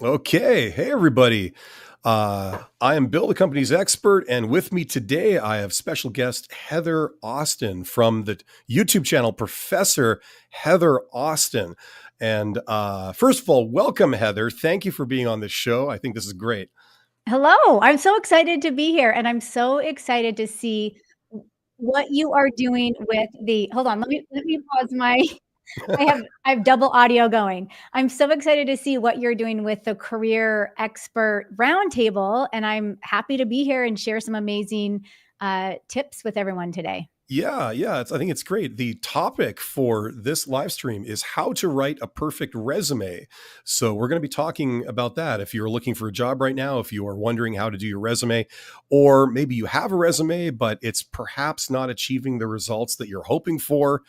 Okay. Hey, everybody. I am Bill, the company's expert, and with me today, I have special guest Heather Austin from the YouTube channel Professor Heather Austin. And first of all, welcome, Heather. Thank you for being on this show. I think this is great. Hello, I'm so excited to be here, and I'm so excited to see what you are doing with the hold on, let me pause my I have double audio going. I'm so excited to see what you're doing with the Career Expert Roundtable, and I'm happy to be here and share some amazing tips with everyone today. Yeah. I think it's great. The topic for this live stream is how to write a perfect resume. So we're going to be talking about that. If you're looking for a job right now, if you are wondering how to do your resume, or maybe you have a resume, but it's perhaps not achieving the results that you're hoping for,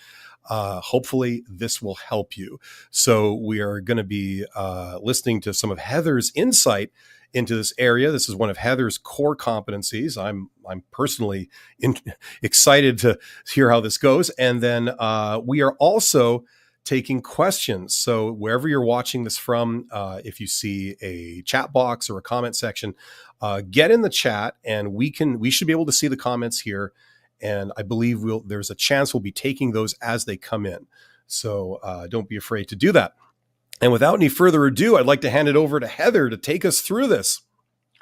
hopefully this will help you. So we are going to be listening to some of Heather's insight into this area. This is one of Heather's core competencies. I'm personally excited to hear how this goes. And then we are also taking questions. So wherever you're watching this from, if you see a chat box or a comment section, get in the chat, and we should be able to see the comments here. And I believe there's a chance we'll be taking those as they come in. So don't be afraid to do that. And without any further ado, I'd like to hand it over to Heather to take us through this.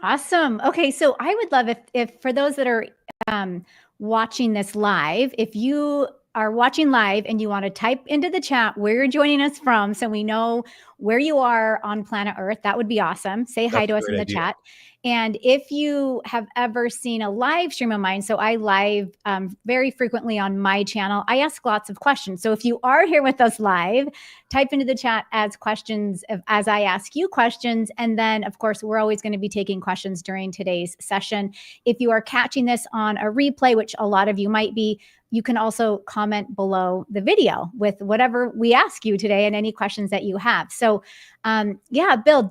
Awesome. Okay, so I would love if for those that are watching this live, if you are watching live and you want to type into the chat where you're joining us from so we know where you are on planet Earth, that would be awesome. Say hi to us in the chat. And if you have ever seen a live stream of mine, so I live very frequently on my channel, I ask lots of questions. So if you are here with us live, type into the chat as questions as I ask you questions. And then, of course, we're always going to be taking questions during today's session. If you are catching this on a replay, which a lot of you might be, you can also comment below the video with whatever we ask you today and any questions that you have. So yeah, Bill,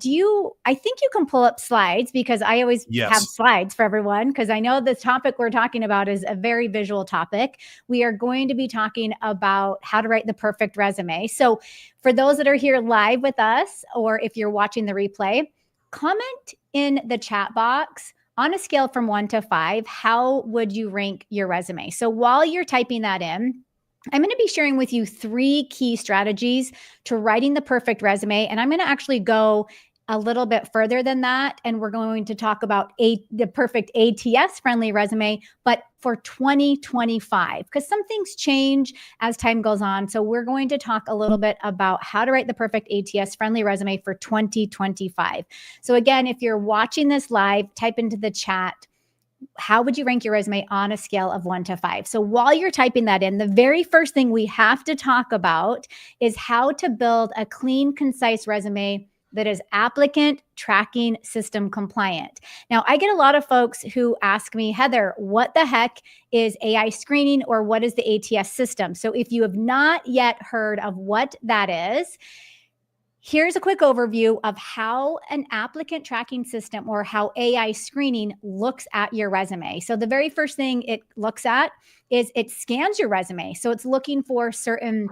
I think you can pull up slides because I always have slides for everyone because I know the topic we're talking about is a very visual topic. We are going to be talking about how to write the perfect resume. So for those that are here live with us, or if you're watching the replay, comment in the chat box on a scale from 1 to 5, how would you rank your resume? So while you're typing that in, I'm going to be sharing with you 3 key strategies to writing the perfect resume. And I'm going to actually go a little bit further than that. And we're going to talk about the perfect ATS friendly resume, but for 2025, because some things change as time goes on. So we're going to talk a little bit about how to write the perfect ATS friendly resume for 2025. So again, if you're watching this live, type into the chat, how would you rank your resume on a scale of 1 to 5? So while you're typing that in, the very first thing we have to talk about is how to build a clean, concise resume that is applicant tracking system compliant. Now, I get a lot of folks who ask me, Heather, what the heck is AI screening or what is the ATS system? So if you have not yet heard of what that is, here's a quick overview of how an applicant tracking system or how AI screening looks at your resume. So the very first thing it looks at is it scans your resume. So it's looking for certain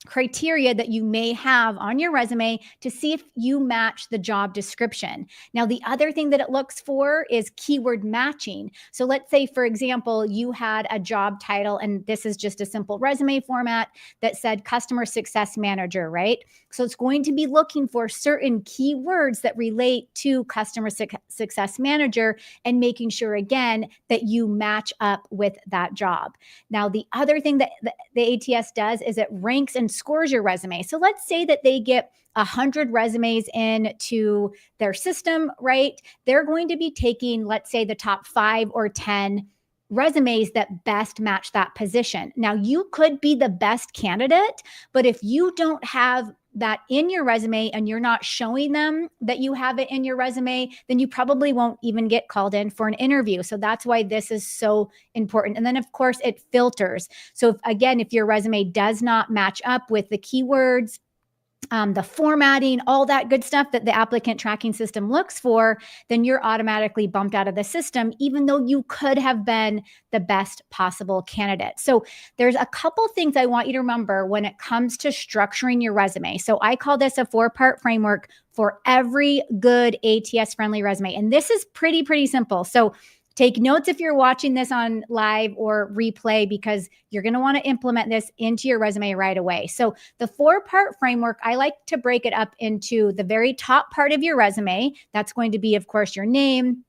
criteria that you may have on your resume to see if you match the job description. Now, the other thing that it looks for is keyword matching. So let's say, for example, you had a job title, and this is just a simple resume format that said customer success manager, right? So it's going to be looking for certain keywords that relate to customer success manager and making sure, again, that you match up with that job. Now, the other thing that the ATS does is it ranks and scores your resume. So let's say that they get 100 resumes into their system, right? They're going to be taking, let's say, the top 5 or 10 resumes that best match that position. Now, you could be the best candidate, but if you don't have that in your resume and you're not showing them that you have it in your resume, then you probably won't even get called in for an interview. So that's why this is so important. And then, of course, it filters. So if your resume does not match up with the keywords the formatting, all that good stuff that the applicant tracking system looks for, then you're automatically bumped out of the system, even though you could have been the best possible candidate. So there's a couple things I want you to remember when it comes to structuring your resume. So I call this a 4-part framework for every good ATS friendly resume. And this is pretty simple. So take notes if you're watching this on live or replay, because you're going to want to implement this into your resume right away. So the 4-part framework, I like to break it up into the very top part of your resume. That's going to be, of course, your name,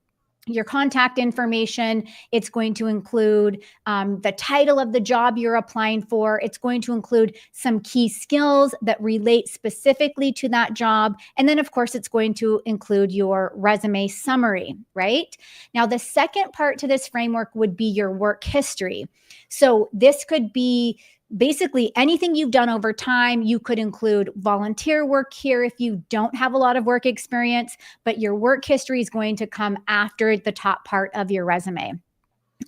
your contact information. It's going to include the title of the job you're applying for. It's going to include some key skills that relate specifically to that job. And then, of course, it's going to include your resume summary, right? Now, the second part to this framework would be your work history. So this could be basically anything you've done over time. You could include volunteer work here if you don't have a lot of work experience, but your work history is going to come after the top part of your resume.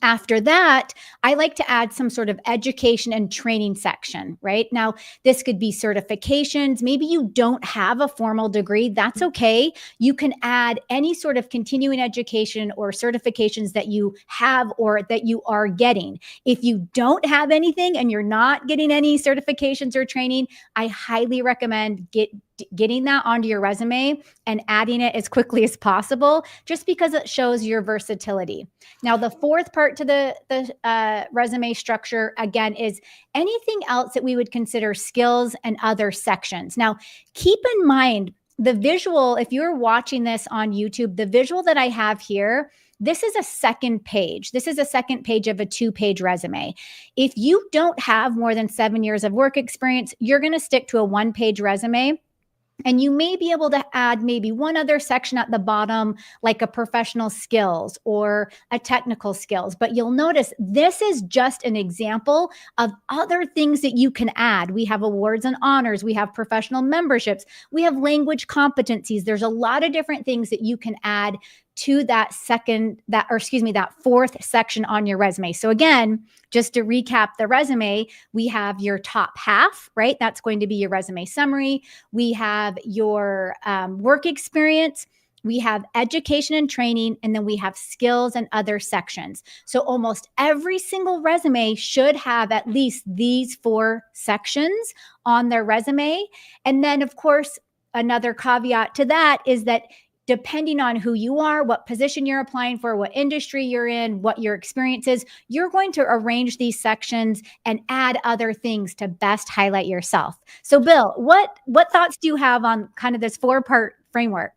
After that, I like to add some sort of education and training section, right? Now, this could be certifications. Maybe you don't have a formal degree. That's okay. You can add any sort of continuing education or certifications that you have or that you are getting. If you don't have anything and you're not getting any certifications or training, I highly recommend getting that onto your resume and adding it as quickly as possible, just because it shows your versatility. Now, the fourth part to the resume structure, again, is anything else that we would consider skills and other sections. Now, keep in mind the visual, if you're watching this on YouTube, the visual that I have here, this is a second page. This is a second page of a 2-page resume. If you don't have more than 7 years of work experience, you're going to stick to a 1-page resume. And you may be able to add maybe one other section at the bottom, like a professional skills or a technical skills. But you'll notice this is just an example of other things that you can add. We have awards and honors. We have professional memberships. We have language competencies. There's a lot of different things that you can add to that fourth section on your resume. So again, just to recap the resume, we have your top half, right? That's going to be your resume summary. We have your work experience. We have education and training, and then we have skills and other sections. So almost every single resume should have at least these 4 sections on their resume. And then, of course, another caveat to that is that depending on who you are, what position you're applying for, what industry you're in, what your experience is, you're going to arrange these sections and add other things to best highlight yourself. So Bill, what thoughts do you have on kind of this 4-part framework?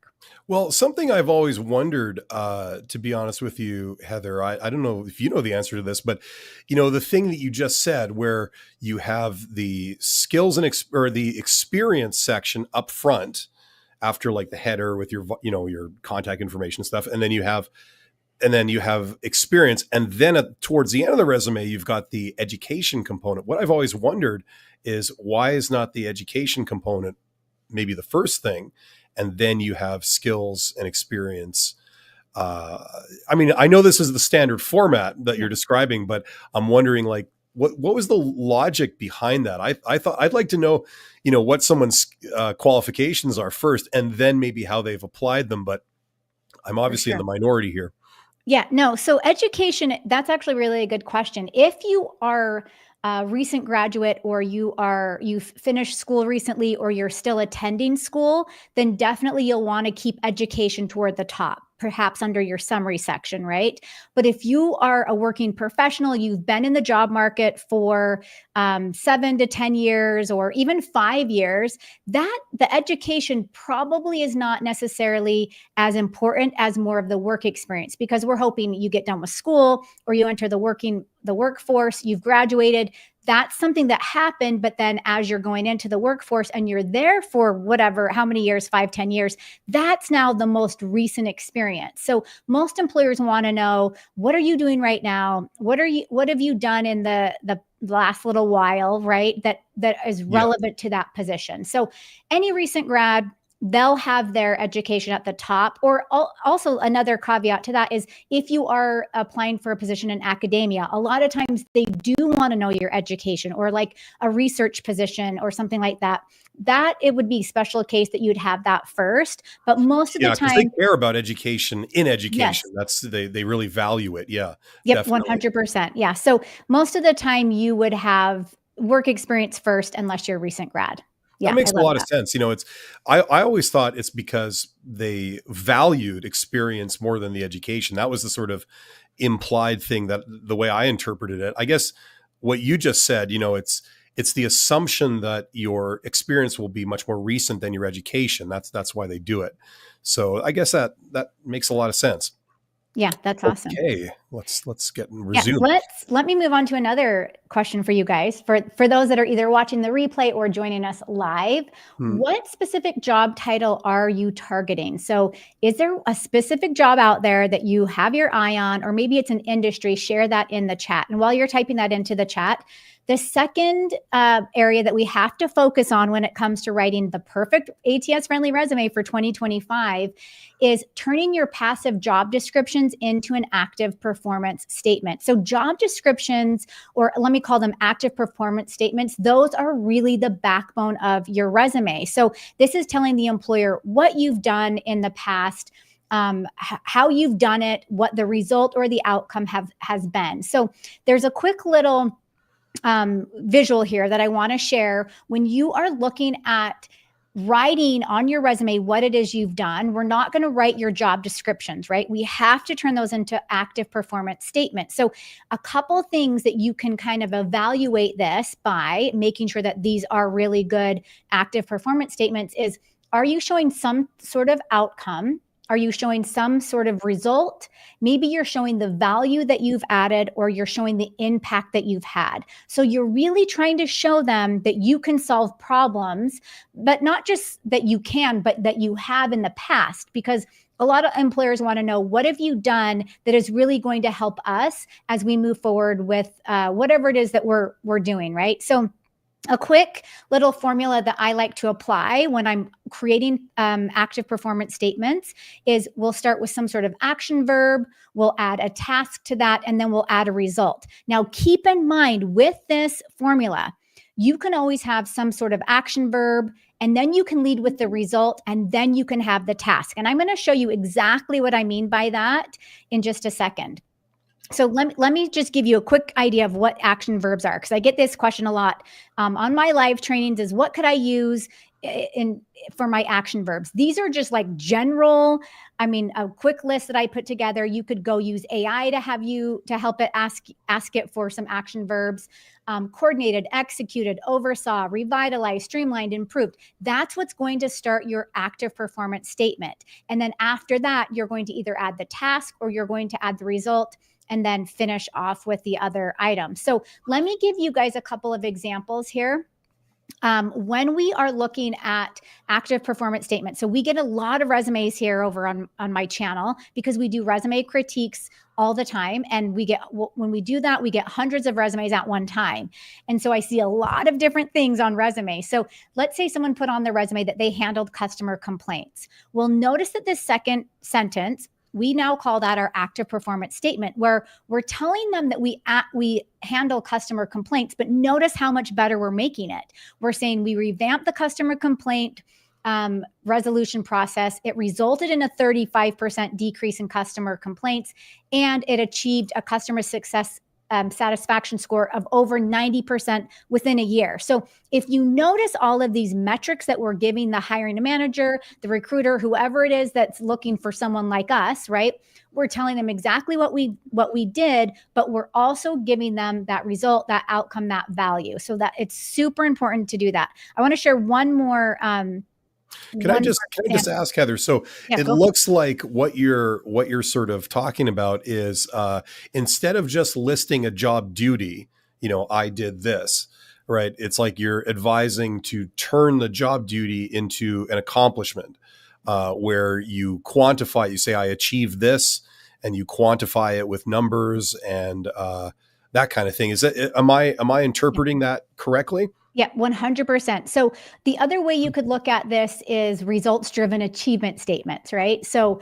Well, something I've always wondered, to be honest with you, Heather, I don't know if you know the answer to this, but the thing that you just said, where you have the skills and or the experience section up front, after like the header with your, your contact information stuff. And then you have experience. And then towards the end of the resume, you've got the education component. What I've always wondered is, why is not the education component maybe the first thing? And then you have skills and experience. I mean, I know this is the standard format that you're describing, but I'm wondering, like, what was the logic behind that? I thought I'd like to know, what someone's qualifications are first, and then maybe how they've applied them. But I'm obviously in the minority here. Yeah, no. So education, that's actually really a good question. If you are a recent graduate, or you've finished school recently, or you're still attending school, then definitely you'll want to keep education toward the top, perhaps under your summary section, right? But if you are a working professional, you've been in the job market for 7 to 10 years, or even 5 years, that the education probably is not necessarily as important as more of the work experience, because we're hoping you get done with school, or you enter the workforce, you've graduated. That's something that happened. But then as you're going into the workforce and you're there for whatever, how many years, 5, 10 years, that's now the most recent experience. So most employers want to know, what are you doing right now? What have you done in the last little while, right? That is relevant to that position. So any recent grad, they'll have their education at the top. Or also another caveat to that is if you are applying for a position in academia, a lot of times they do want to know your education, or like a research position or something like that. That it would be special case that you'd have that first. But most of the Because they time, care about education in education. yes. That's they really value it. Yeah, Yep, definitely. 100%. Yeah. So most of the time you would have work experience first unless you're a recent grad. That Yeah, I makes a love lot of that. sense. It's I always thought it's because they valued experience more than the education. That was the sort of implied thing, that the way I interpreted it. I guess what you just said, it's the assumption that your experience will be much more recent than your education. That's why they do it. So I guess that makes a lot of sense. Yeah, that's awesome. Okay, let's get Yeah, resume. let me move on to another question for you guys. For those that are either watching the replay or joining us live, Hmm. what specific job title are you targeting? So, is there a specific job out there that you have your eye on, or maybe it's an industry? Share that in the chat. And while you're typing that into the chat, the second area that we have to focus on when it comes to writing the perfect ATS friendly resume for 2025 is turning your passive job descriptions into an active performance statement. So job descriptions, or let me call them active performance statements, those are really the backbone of your resume. So this is telling the employer what you've done in the past, how you've done it, what the result or the outcome has been. So there's a quick little visual here that I want to share. When you are looking at writing on your resume what it is you've done, we're not going to write your job descriptions, right? We have to turn those into active performance statements. So a couple things that you can kind of evaluate this by making sure that these are really good active performance statements is, are you showing some sort of outcome? Are you showing some sort of result? Maybe you're showing the value that you've added, or you're showing the impact that you've had. So you're really trying to show them that you can solve problems, but not just that you can, but that you have in the past. Because a lot of employers want to know, what have you done that is really going to help us as we move forward with whatever it is that we're doing, right? So a quick little formula that I like to apply when I'm creating active performance statements is, we'll start with some sort of action verb, we'll add a task to that, and then we'll add a result. Now, keep in mind with this formula, you can always have some sort of action verb, and then you can lead with the result, and then you can have the task. And I'm going to show you exactly what I mean by that in just a second. So let me just give you a quick idea of what action verbs are, because I get this question a lot on my live trainings, is what could I use for my action verbs? These are just like general, a quick list that I put together. You could go use AI to help it ask it for some action verbs. Coordinated, executed, oversaw, revitalized, streamlined, improved. That's what's going to start your active performance statement. And then after that, you're going to either add the task, or you're going to add the result, and then finish off with the other items. So let me give you guys a couple of examples here. When we are looking at active performance statements, so we get a lot of resumes here over on my channel, because we do resume critiques all the time. And when we do that, we get hundreds of resumes at one time. And so I see a lot of different things on resumes. So let's say someone put on their resume that they handled customer complaints. Well, notice that this second sentence, we now call that our active performance statement, where we're telling them that we handle customer complaints, but notice how much better we're making it. We're saying we revamped the customer complaint resolution process. It resulted in a 35% decrease in customer complaints, and it achieved a customer success satisfaction score of over 90% within a year. So if you notice all of these metrics that we're giving the hiring manager, the recruiter, whoever it is that's looking for someone like us, right? We're telling them exactly what we did, but we're also giving them that result, that outcome, that value. So that it's super important to do that. I want to share one more. Can I just ask, Heather? So Yeah, it looks like what you're sort of talking about is instead of just listing a job duty, I did this, right? It's like you're advising to turn the job duty into an accomplishment where you quantify. You say, I achieved this, and you quantify it with numbers and that kind of thing. Is that am I interpreting that correctly? Yeah, 100%. So the other way you could look at this is results-driven achievement statements, right? So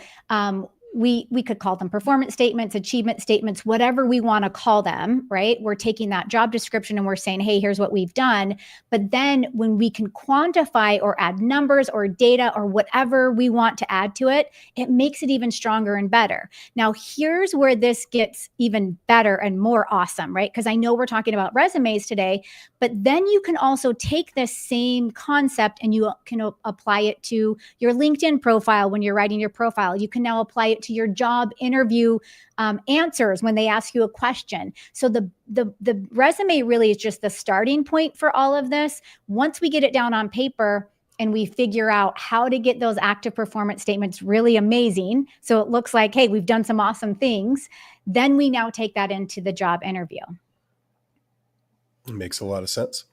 we could call them performance statements, achievement statements, whatever we want to call them, right? We're taking that job description and we're saying, hey, here's what we've done. But then when we can quantify or add numbers or data or whatever we want to add to it, it makes it even stronger and better. Now, here's where this gets even better and more awesome, right? Because I know we're talking about resumes today, but then you can also take this same concept and you can apply it to your LinkedIn profile when you're writing your profile. You can now apply it to your job interview answers when they ask you a question. So the resume really is just the starting point for all of this. Once we get it down on paper and we figure out how to get those active performance statements really amazing, so it looks like, hey, we've done some awesome things, then we now take that into the job interview. It makes a lot of sense.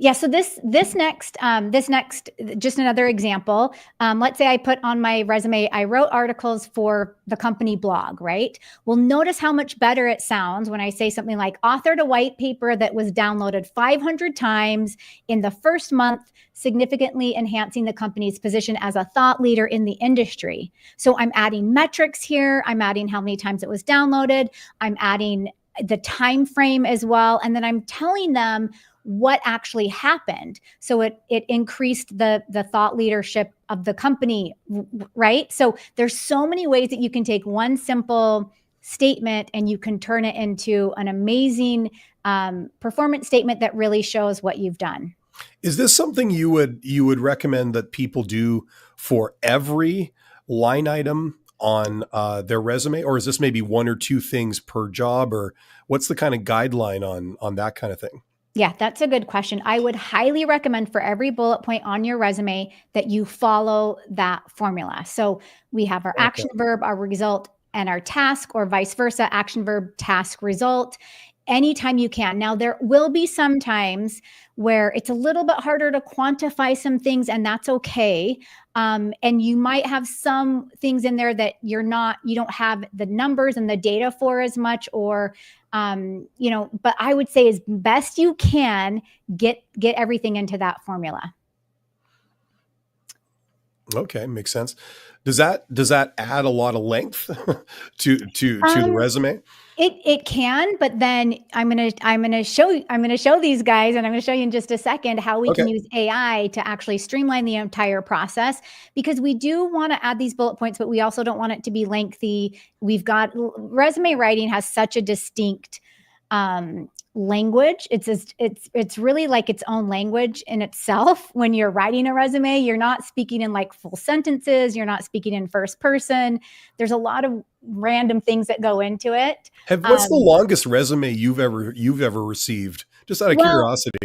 Yeah. So this next, just another example. Let's say I put on my resume, I wrote articles for the company blog, right? Well, notice how much better it sounds when I say something like authored a white paper that was downloaded 500 times in the first month, significantly enhancing the company's position as a thought leader in the industry. So I'm adding metrics here. I'm adding how many times it was downloaded. I'm adding the time frame as well. And then I'm telling them what actually happened. So it increased the thought leadership of the company, right? So there's so many ways that you can take one simple statement and you can turn it into an amazing performance statement that really shows what you've done. Is this something you would recommend that people do for every line item on their resume, or is this maybe one or two things per job, or what's the kind of guideline on that kind of thing? Yeah, that's a good question. I would highly recommend for every bullet point on your resume that you follow that formula. So we have our action verb, our result, and our task, or vice versa, action verb, task, result, anytime you can. Now, there will be some times where it's a little bit harder to quantify some things, and that's okay. And you might have some things in there that you don't have the numbers and the data for as much, or but I would say as best you can get everything into that formula. Okay, makes sense. Does that add a lot of length to the resume? It can, but then I'm gonna show these guys, and I'm gonna show you in just a second how we can use AI to actually streamline the entire process, because we do want to add these bullet points, but we also don't want it to be lengthy. Resume writing has such a distinct language. It's really like its own language in itself. When you're writing a resume, you're not speaking in like full sentences. You're not speaking in first person. There's a lot of random things that go into it. What's the longest resume you've ever received? Just out of curiosity.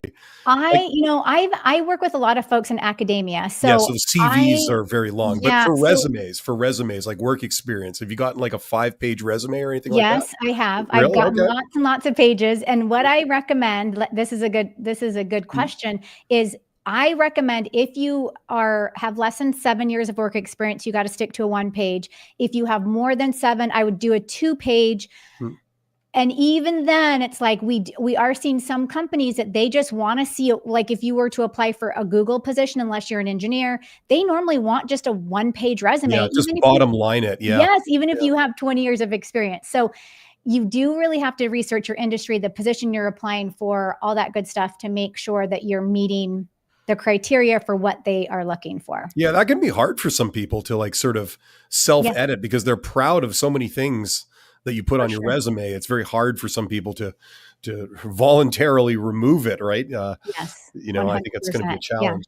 I work with a lot of folks in academia. So the CVs are very long, but for resumes, like work experience, have you gotten like a 5-page resume or anything like that? Yes, I have. Really? I've gotten lots and lots of pages. And what I recommend, this is a good question, is I recommend if you have less than 7 years of work experience, you got to stick to a 1-page. If you have more than 7, I would do a 2-page. And even then, it's like we are seeing some companies that they just want to see, like if you were to apply for a Google position, unless you're an engineer, they normally want just a 1-page resume. Yeah, just bottom line it. Yeah. Yes, even if you have 20 years of experience. So you do really have to research your industry, the position you're applying for, all that good stuff to make sure that you're meeting the criteria for what they are looking for. Yeah, that can be hard for some people to like sort of self-edit because they're proud of so many things that you put on your resume. It's very hard for some people to voluntarily remove it, right? Yes. I think it's going to be a challenge.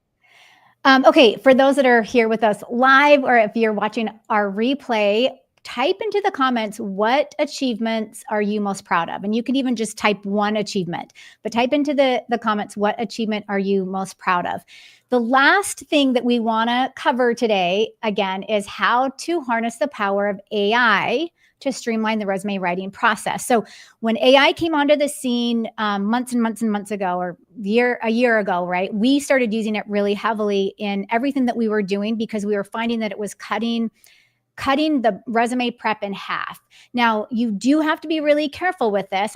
Yeah. Okay, for those that are here with us live, or if you're watching our replay, type into the comments, what achievements are you most proud of? And you can even just type one achievement, but type into the comments, what achievement are you most proud of? The last thing that we want to cover today, again, is how to harness the power of AI to streamline the resume writing process. So when AI came onto the scene months and months and months ago, or a year ago, right, we started using it really heavily in everything that we were doing, because we were finding that it was cutting cutting the resume prep in half. Now, you do have to be really careful with this.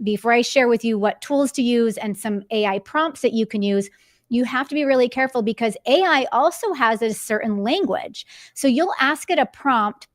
Before I share with you what tools to use and some AI prompts that you can use, you have to be really careful because AI also has a certain language. So you'll ask it a prompt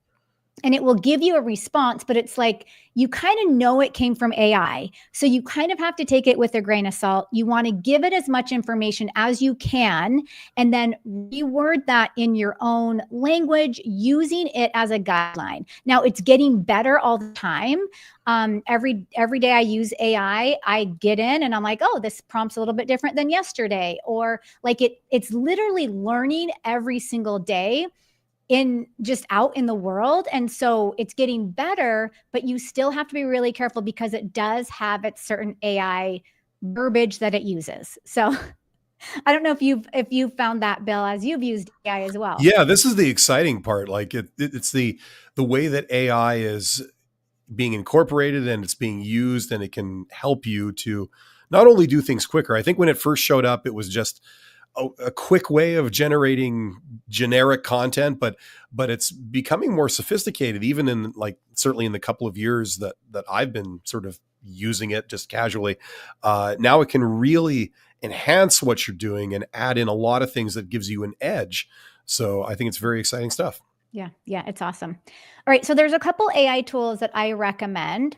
and it will give you a response, but it's like you kind of know it came from AI. So you kind of have to take it with a grain of salt. You want to give it as much information as you can and then reword that in your own language using it as a guideline. Now, it's getting better all the time. Every day I use AI, I get in and I'm like, oh, this prompt's a little bit different than yesterday. Or like it's literally learning every single day out in the world. And so it's getting better, but you still have to be really careful because it does have its certain AI verbiage that it uses. So I don't know if you've found that, Bill, as you've used AI as well. Yeah, this is the exciting part. Like it's the way that AI is being incorporated and it's being used, and it can help you to not only do things quicker. I think when it first showed up, it was just a quick way of generating generic content, but it's becoming more sophisticated, even in like certainly in the couple of years that I've been sort of using it just casually. Now it can really enhance what you're doing and add in a lot of things that gives you an edge. So I think it's very exciting stuff. Yeah, it's awesome. All right, so there's a couple AI tools that I recommend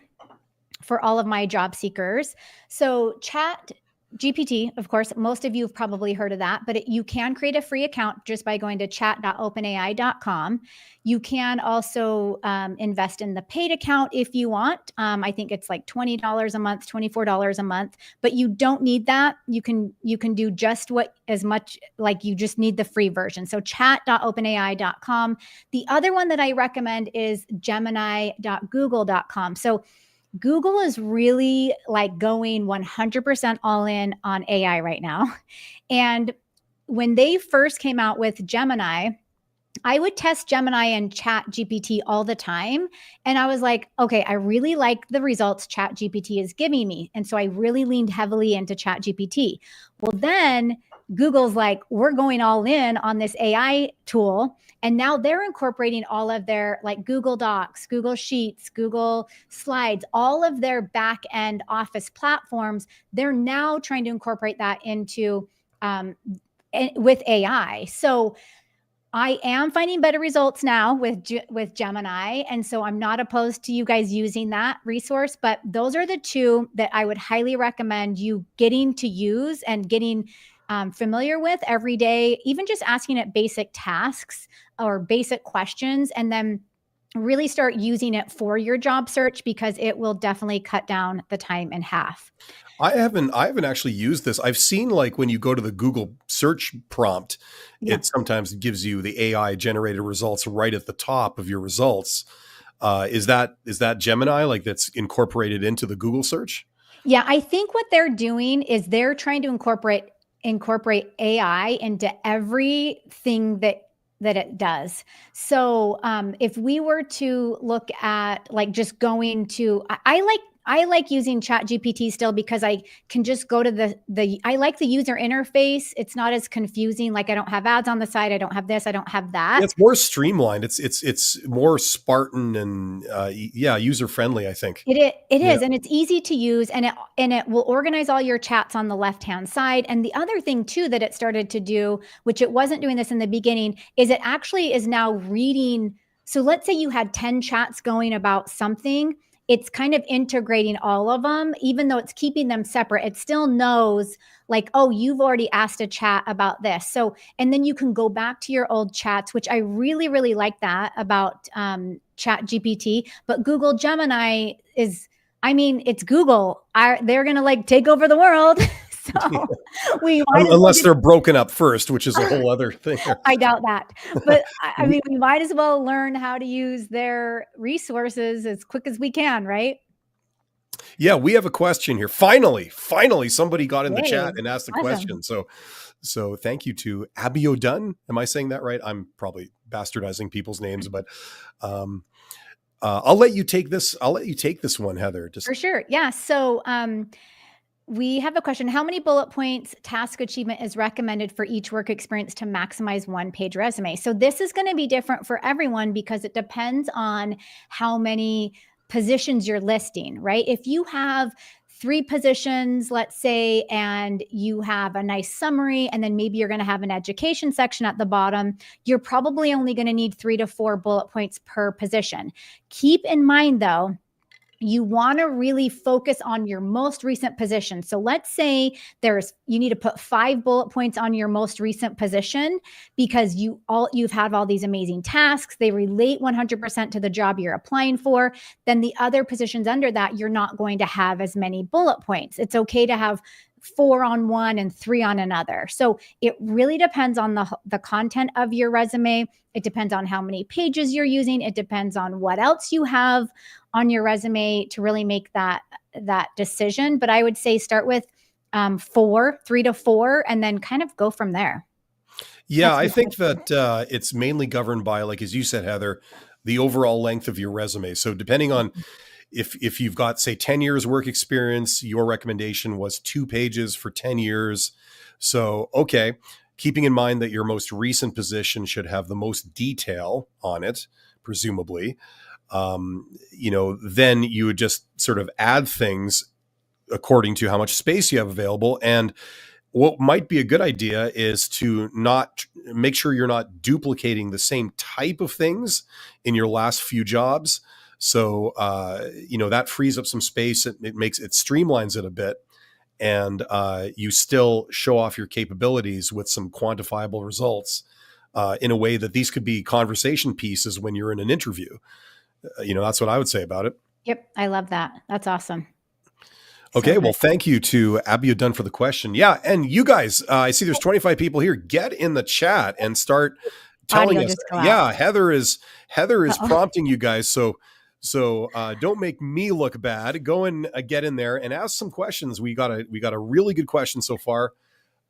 for all of my job seekers. So Chat GPT, of course, most of you have probably heard of that, but you can create a free account just by going to chat.openai.com. You can also invest in the paid account if you want. I think it's like $20 a month, $24 a month, but you don't need that. You can do just you just need the free version. So chat.openai.com. The other one that I recommend is gemini.google.com. So Google is really like going 100% all in on AI right now. And when they first came out with Gemini, I would test Gemini and Chat GPT all the time. And I was like, okay, I really like the results Chat GPT is giving me. And so I really leaned heavily into Chat GPT. Well, then Google's like, we're going all in on this AI tool. And now they're incorporating all of their like Google Docs, Google Sheets, Google Slides, all of their back end Office platforms. They're now trying to incorporate that into with AI. So I am finding better results now with Gemini. And so I'm not opposed to you guys using that resource, but those are the two that I would highly recommend you getting to use and getting familiar with every day, even just asking it basic tasks or basic questions, and then really start using it for your job search because it will definitely cut down the time in half. I haven't actually used this. I've seen like when you go to the Google search prompt, it sometimes gives you the AI generated results right at the top of your results. Is that Gemini like that's incorporated into the Google search? Yeah, I think what they're doing is they're trying to incorporate AI into everything that it does. So if we were to look at like just going to, I like using Chat GPT still because I can just go to I like the user interface. It's not as confusing. Like I don't have ads on the side. I don't have this. I don't have that. Yeah, it's more streamlined. It's more Spartan and user friendly, I think. It is, and it's easy to use, and it will organize all your chats on the left-hand side. And the other thing too that it started to do, which it wasn't doing this in the beginning, is it actually is now reading. So let's say you had 10 chats going about something. It's kind of integrating all of them, even though it's keeping them separate. It still knows like, oh, you've already asked a chat about this. So, and then you can go back to your old chats, which I really, really like that about Chat GPT. But Google Gemini it's Google. They're going to like take over the world. So unless they're broken up first, which is a whole other thing. I doubt that. But I mean, we might as well learn how to use their resources as quick as we can, right? Yeah, we have a question here. Finally, somebody got in the chat and asked a question. So thank you to Abiodun. Am I saying that right? I'm probably bastardizing people's names, but I'll let you take this. I'll let you take this one, Heather. For sure. Yeah. So We have a question. How many bullet points task achievement is recommended for each work experience to maximize one-page resume? So this is going to be different for everyone because it depends on how many positions you're listing, right? If you have 3 positions, let's say, and you have a nice summary, and then maybe you're going to have an education section at the bottom, you're probably only going to need 3 to 4 bullet points per position. Keep in mind, though, you want to really focus on your most recent position. So let's say you need to put 5 bullet points on your most recent position because you've had all these amazing tasks. They relate 100% to the job you're applying for. Then the other positions under that, you're not going to have as many bullet points. It's okay to have 4 on one and 3 on another. So it really depends on the content of your resume. It depends on how many pages you're using. It depends on what else you have on your resume to really make that decision. But I would say start with 3 to 4, and then kind of go from there. Yeah, I think that it's mainly governed by, like, as you said, Heather, the overall length of your resume. So depending on if you've got, say, 10 years work experience, your recommendation was 2 pages for 10 years. So, okay, keeping in mind that your most recent position should have the most detail on it, presumably, then you would just sort of add things according to how much space you have available. And what might be a good idea is to not make sure you're not duplicating the same type of things in your last few jobs. So, that frees up some space. It streamlines it a bit. And you still show off your capabilities with some quantifiable results in a way that these could be conversation pieces when you're in an interview. That's what I would say about it. Yep. I love that. That's awesome. Okay. Well, thank you to Abiodun for the question. Yeah. And you guys, I see there's 25 people here. Get in the chat and start telling us. Yeah. Heather is prompting you guys. So don't make me look bad. Go and get in there and ask some questions. We got a really good question so far.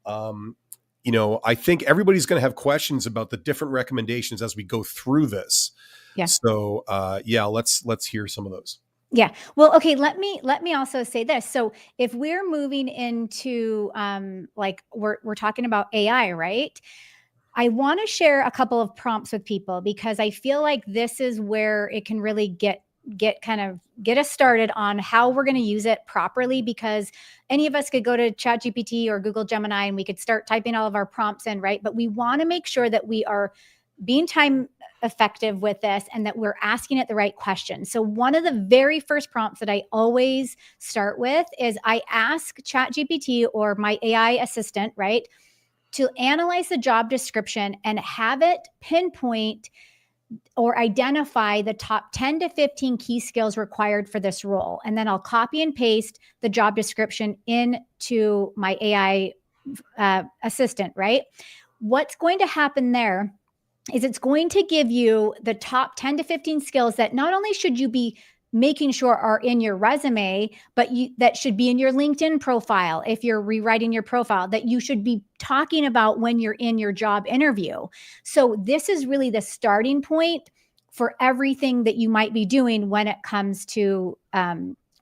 I think everybody's going to have questions about the different recommendations as we go through this. Yeah. So, let's hear some of those. Yeah. Well, okay. Let me also say this. So if we're moving into, we're talking about AI, right? I want to share a couple of prompts with people because I feel like this is where it can really get us started on how we're going to use it properly, because any of us could go to ChatGPT or Google Gemini and we could start typing all of our prompts in, right? But we want to make sure that we are being time effective with this and that we're asking it the right questions. So one of the very first prompts that I always start with is I ask ChatGPT or my AI assistant, right, to analyze the job description and have it pinpoint or identify the top 10 to 15 key skills required for this role. And then I'll copy and paste the job description into my AI assistant, right? What's going to happen there is it's going to give you the top 10 to 15 skills that not only should you be making sure are in your resume, but that should be in your LinkedIn profile. If you're rewriting your profile, that you should be talking about when you're in your job interview. So this is really the starting point for everything that you might be doing when it comes to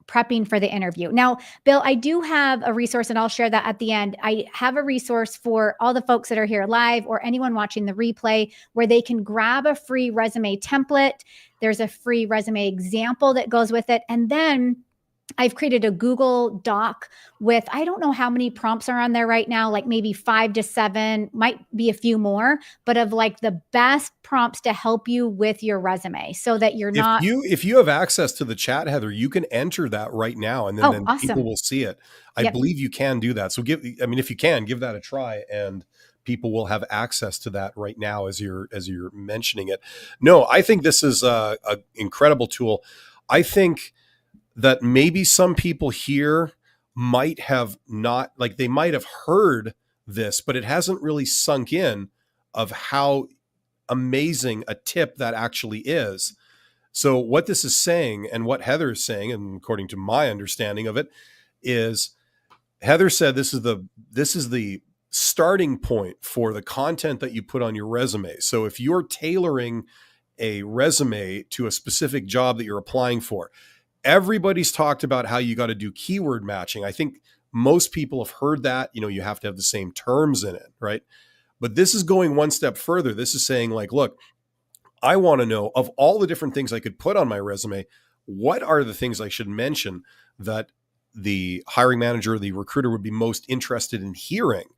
prepping for the interview. Now, Bill, I do have a resource, and I'll share that at the end. I have a resource for all the folks that are here live or anyone watching the replay where they can grab a free resume template. There's a free resume example that goes with it. And then I've created a Google Doc with, I don't know how many prompts are on there right now, like maybe 5 to 7, might be a few more, but of like the best prompts to help you with your resume so that you're not. If you have access to the chat, Heather, you can enter that right now and then awesome. People will see it. I believe you can do that. So if you can, give that a try, and people will have access to that right now as you're mentioning it. No, I think this is a incredible tool. I think that maybe some people here might have not, like, they might have heard this, but it hasn't really sunk in of how amazing a tip that actually is. So what this is saying, and what Heather is saying, and according to my understanding of it, is Heather said this is the starting point for the content that you put on your resume. So if you're tailoring a resume to a specific job that you're applying for, everybody's talked about how you got to do keyword matching. I think most people have heard that, you have to have the same terms in it, right? But this is going one step further. This is saying, like, look, I want to know, of all the different things I could put on my resume, what are the things I should mention that the hiring manager or the recruiter would be most interested in hearing,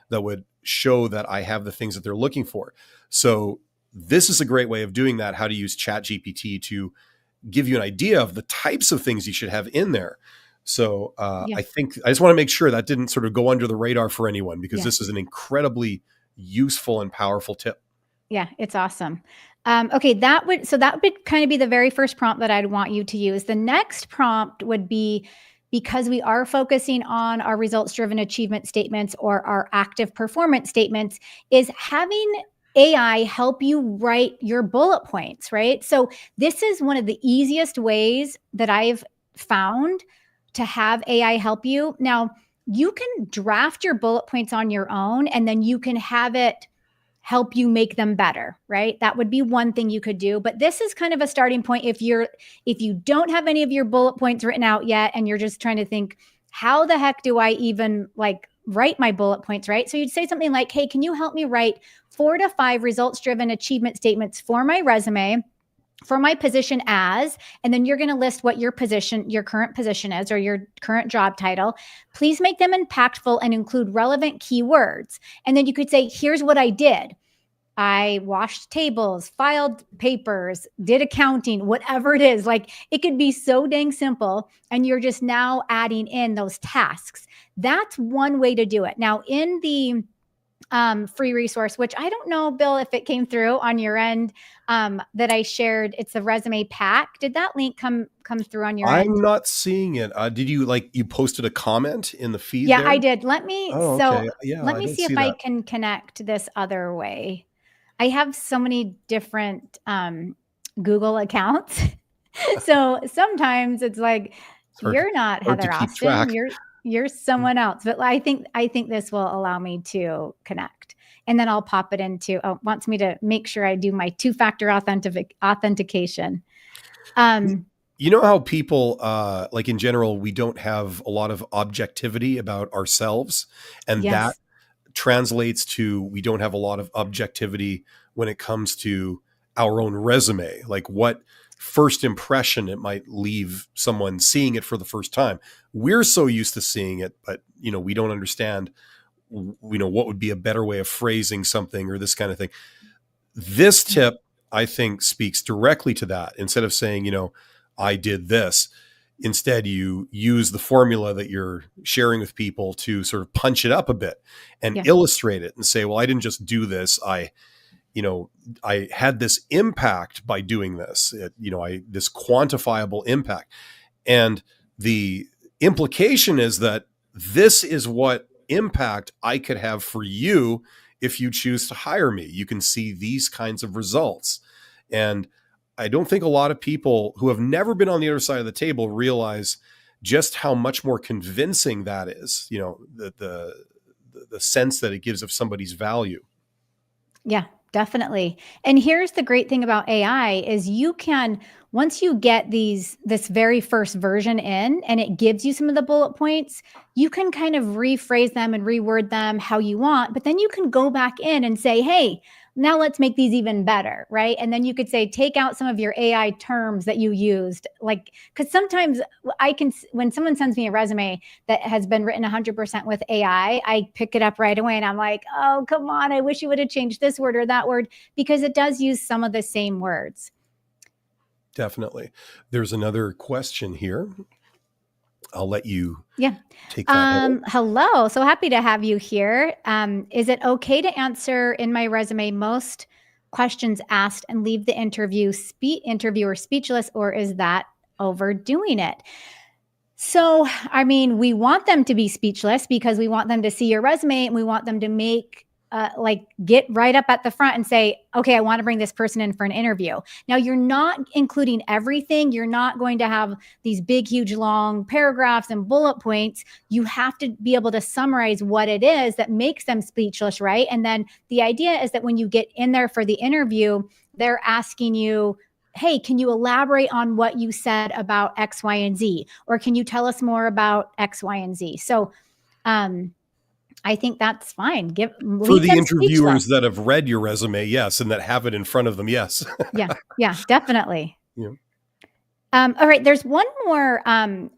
that would show that I have the things that they're looking for. So this is a great way of doing that, how to use ChatGPT to give you an idea of the types of things you should have in there. So Yeah. I think I just want to make sure that didn't sort of go under the radar for anyone, because Yeah. this is an incredibly useful and powerful tip. Yeah, it's awesome. Okay, that would kind of be the very first prompt that I'd want you to use. The next prompt would be, because we are focusing on our results-driven achievement statements or our active performance statements, is having AI help you write your bullet points, right? So this is one of the easiest ways that I've found to have AI help you. Now, you can draft your bullet points on your own, and then you can have it help you make them better, right? That would be one thing you could do. But this is kind of a starting point if you don't have any of your bullet points written out yet, and you're just trying to think, how the heck do I even like write my bullet points, right? So you'd say something like, hey, can you help me write 4 to 5 results-driven achievement statements for my resume, for my position as, and then you're going to list what your current position is, or your current job title. Please make them impactful and include relevant keywords. And then you could say, here's what I did. I washed tables, filed papers, did accounting, whatever it is. Like, it could be so dang simple, and you're just now adding in those tasks. That's one way to do it. Now, in the free resource, which I don't know, Bill, if it came through on your end, that I shared, it's a resume pack. Did that link come through on your end? I'm not seeing it. Did you you posted a comment in the feed? Yeah, there? I did. Let me okay. Yeah, let I me didn't see if see I that. can connect this other way. I have so many different Google accounts. So sometimes it's like, you're not Hard to Heather keep track. Austin, you're someone else. But I think this will allow me to connect. And then I'll pop it into, wants me to make sure I do my 2-factor authentication. You know how people, like in general, we don't have a lot of objectivity about ourselves, and Yes. that translates to, we don't have a lot of objectivity when it comes to our own resume, like what first impression it might leave someone seeing it for the first time. We're so used to seeing it, but we don't understand what would be a better way of phrasing something, or this kind of thing. This tip, I think, speaks directly to that. Instead of saying, I did this, instead you use the formula that you're sharing with people to sort of punch it up a bit and illustrate it and say, well, I didn't just do this. I had this impact by doing this, this quantifiable impact. And the implication is that this is what impact I could have for you if you choose to hire me. You can see these kinds of results. And I don't think a lot of people who have never been on the other side of the table realize just how much more convincing that is, the sense that it gives of somebody's value. Yeah, definitely. And here's the great thing about AI is you can, once you get this very first version in and it gives you some of the bullet points, you can kind of rephrase them and reword them how you want, but then you can go back in and say, hey, now let's make these even better, right? And then you could say, take out some of your AI terms that you used. Like, because sometimes when someone sends me a resume that has been written 100% with AI, I pick it up right away and I'm like, oh, come on, I wish you would have changed this word or that word, because it does use some of the same words. Definitely. There's another question here. I'll let you take that. Hello. So happy to have you here. Is it okay to answer in my resume most questions asked and leave the interviewer speechless, or is that overdoing it? So, I mean, we want them to be speechless because we want them to see your resume and we want them to get right up at the front and say, okay, I want to bring this person in for an interview. Now, you're not including everything. You're not going to have these big, huge, long paragraphs and bullet points. You have to be able to summarize what it is that makes them speechless, right? And then the idea is that when you get in there for the interview, they're asking you, hey, can you elaborate on what you said about X, Y, and Z? Or can you tell us more about X, Y, and Z? So I think that's fine. For Leave the them interviewers speechless. that have read your resume, yes, and that have it in front of them, yes. Yeah, definitely. Yeah. All right, there's one more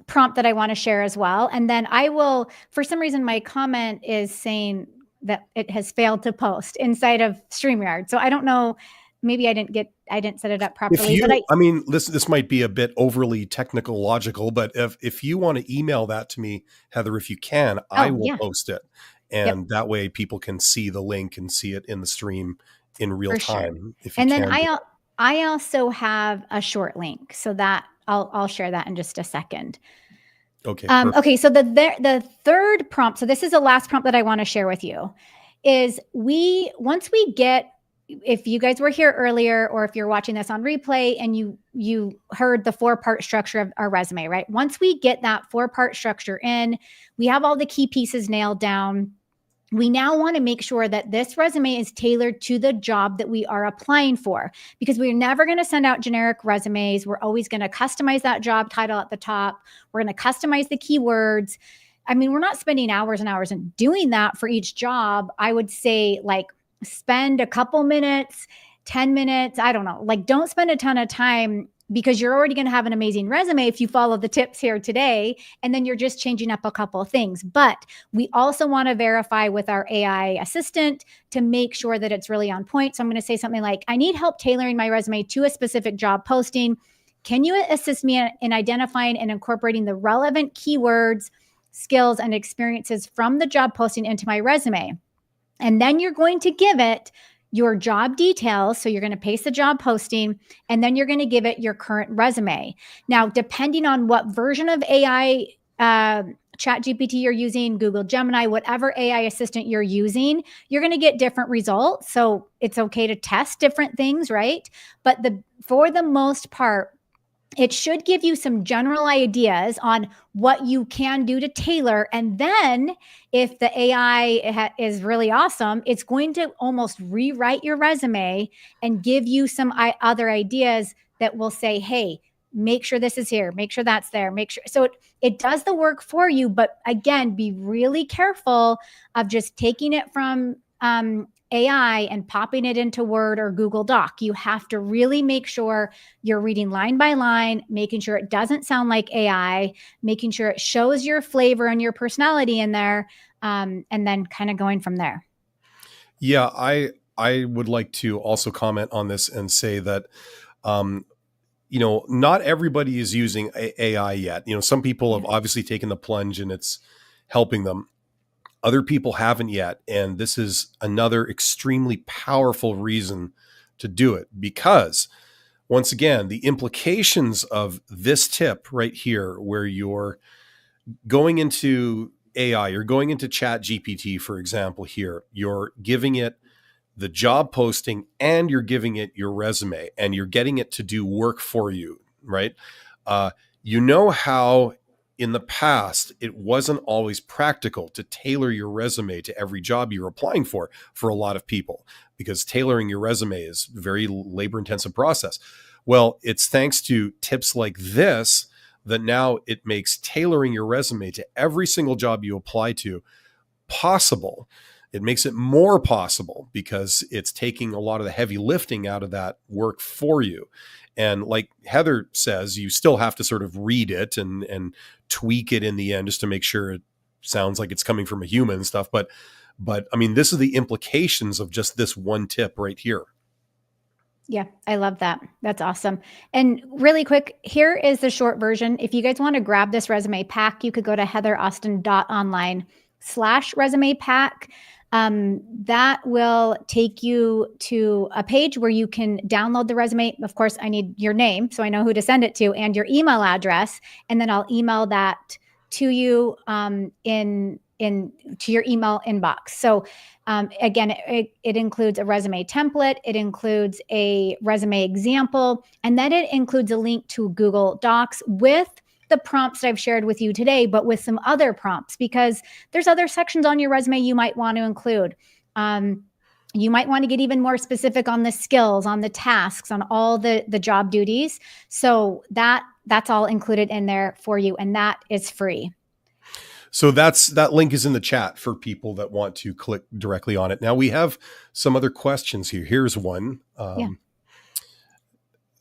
prompt that I want to share as well. And then I will, for some reason, my comment is saying that it has failed to post inside of StreamYard. So I don't know, maybe I didn't set it up properly, but I mean, this might be a bit overly technological, but if you want to email that to me, Heather, if you can, I oh will yeah, post it. yep, And that way people can see the link and see it in the stream in real for sure. time, if you And then can do I also have a short link, so that I'll share that in just a second. that. Okay, perfect. Okay, so the third prompt, so this is the last prompt that I want to share with you, is once we get, if you guys were here earlier, or if you're watching this on replay and you heard the 4-part structure of our resume, right? Once we get that 4-part structure in, we have all the key pieces nailed down. We now want to make sure that this resume is tailored to the job that we are applying for, because we're never going to send out generic resumes. We're always going to customize that job title at the top. We're going to customize the keywords. I mean, we're not spending hours and hours in doing that for each job. I would say, like, spend a couple minutes, 10 minutes. I don't know. Like, don't spend a ton of time, because you're already going to have an amazing resume if you follow the tips here today. And then you're just changing up a couple of things. But we also want to verify with our AI assistant to make sure that it's really on point. So I'm going to say something like, I need help tailoring my resume to a specific job posting. Can you assist me in identifying and incorporating the relevant keywords, skills, and experiences from the job posting into my resume? And then you're going to give it your job details. So you're going to paste the job posting, and then you're going to give it your current resume. Now, depending on what version of AI, Chat GPT you're using, Google Gemini, whatever AI assistant you're using, you're going to get different results. So it's okay to test different things, right? But for the most part, it should give you some general ideas on what you can do to tailor. And then if the AI is really awesome, it's going to almost rewrite your resume and give you some other ideas that will say, hey, make sure this is here, make sure that's there, make sure. So it does the work for you. But again, be really careful of just taking it from AI and popping it into Word or Google Doc. You have to really make sure you're reading line by line, making sure it doesn't sound like AI, making sure it shows your flavor and your personality in there, and then kind of going from there. Yeah, I would like to also comment on this and say that not everybody is using AI yet. Some people have obviously taken the plunge and it's helping them. Other people haven't yet. And this is another extremely powerful reason to do it, because once again, the implications of this tip right here, where you're going into AI, you're going into Chat GPT, for example, here, you're giving it the job posting and you're giving it your resume and you're getting it to do work for you, right? How in the past, it wasn't always practical to tailor your resume to every job you're applying for a lot of people, because tailoring your resume is a very labor intensive process. Well, it's thanks to tips like this that now it makes tailoring your resume to every single job you apply to possible. It makes it more possible because it's taking a lot of the heavy lifting out of that work for you. And like Heather says, you still have to sort of read it and tweak it in the end just to make sure it sounds like it's coming from a human and stuff. But I mean, this is the implications of just this one tip right here. Yeah, I love that. That's awesome. And really quick, here is the short version. If you guys want to grab this resume pack, you could go to heatheraustin.online/resume pack. That will take you to a page where you can download the resume. Of course, I need your name so I know who to send it to, and your email address. And then I'll email that to you to your email inbox. So again, it includes a resume template, it includes a resume example, and then it includes a link to Google Docs with the prompts that I've shared with you today, but with some other prompts, because there's other sections on your resume you might want to include. You might want to get even more specific on the skills, on the tasks, on all the job duties. So that's all included in there for you, and that is free. So that link is in the chat for people that want to click directly on it. Now we have some other questions here. Here's one. Yeah.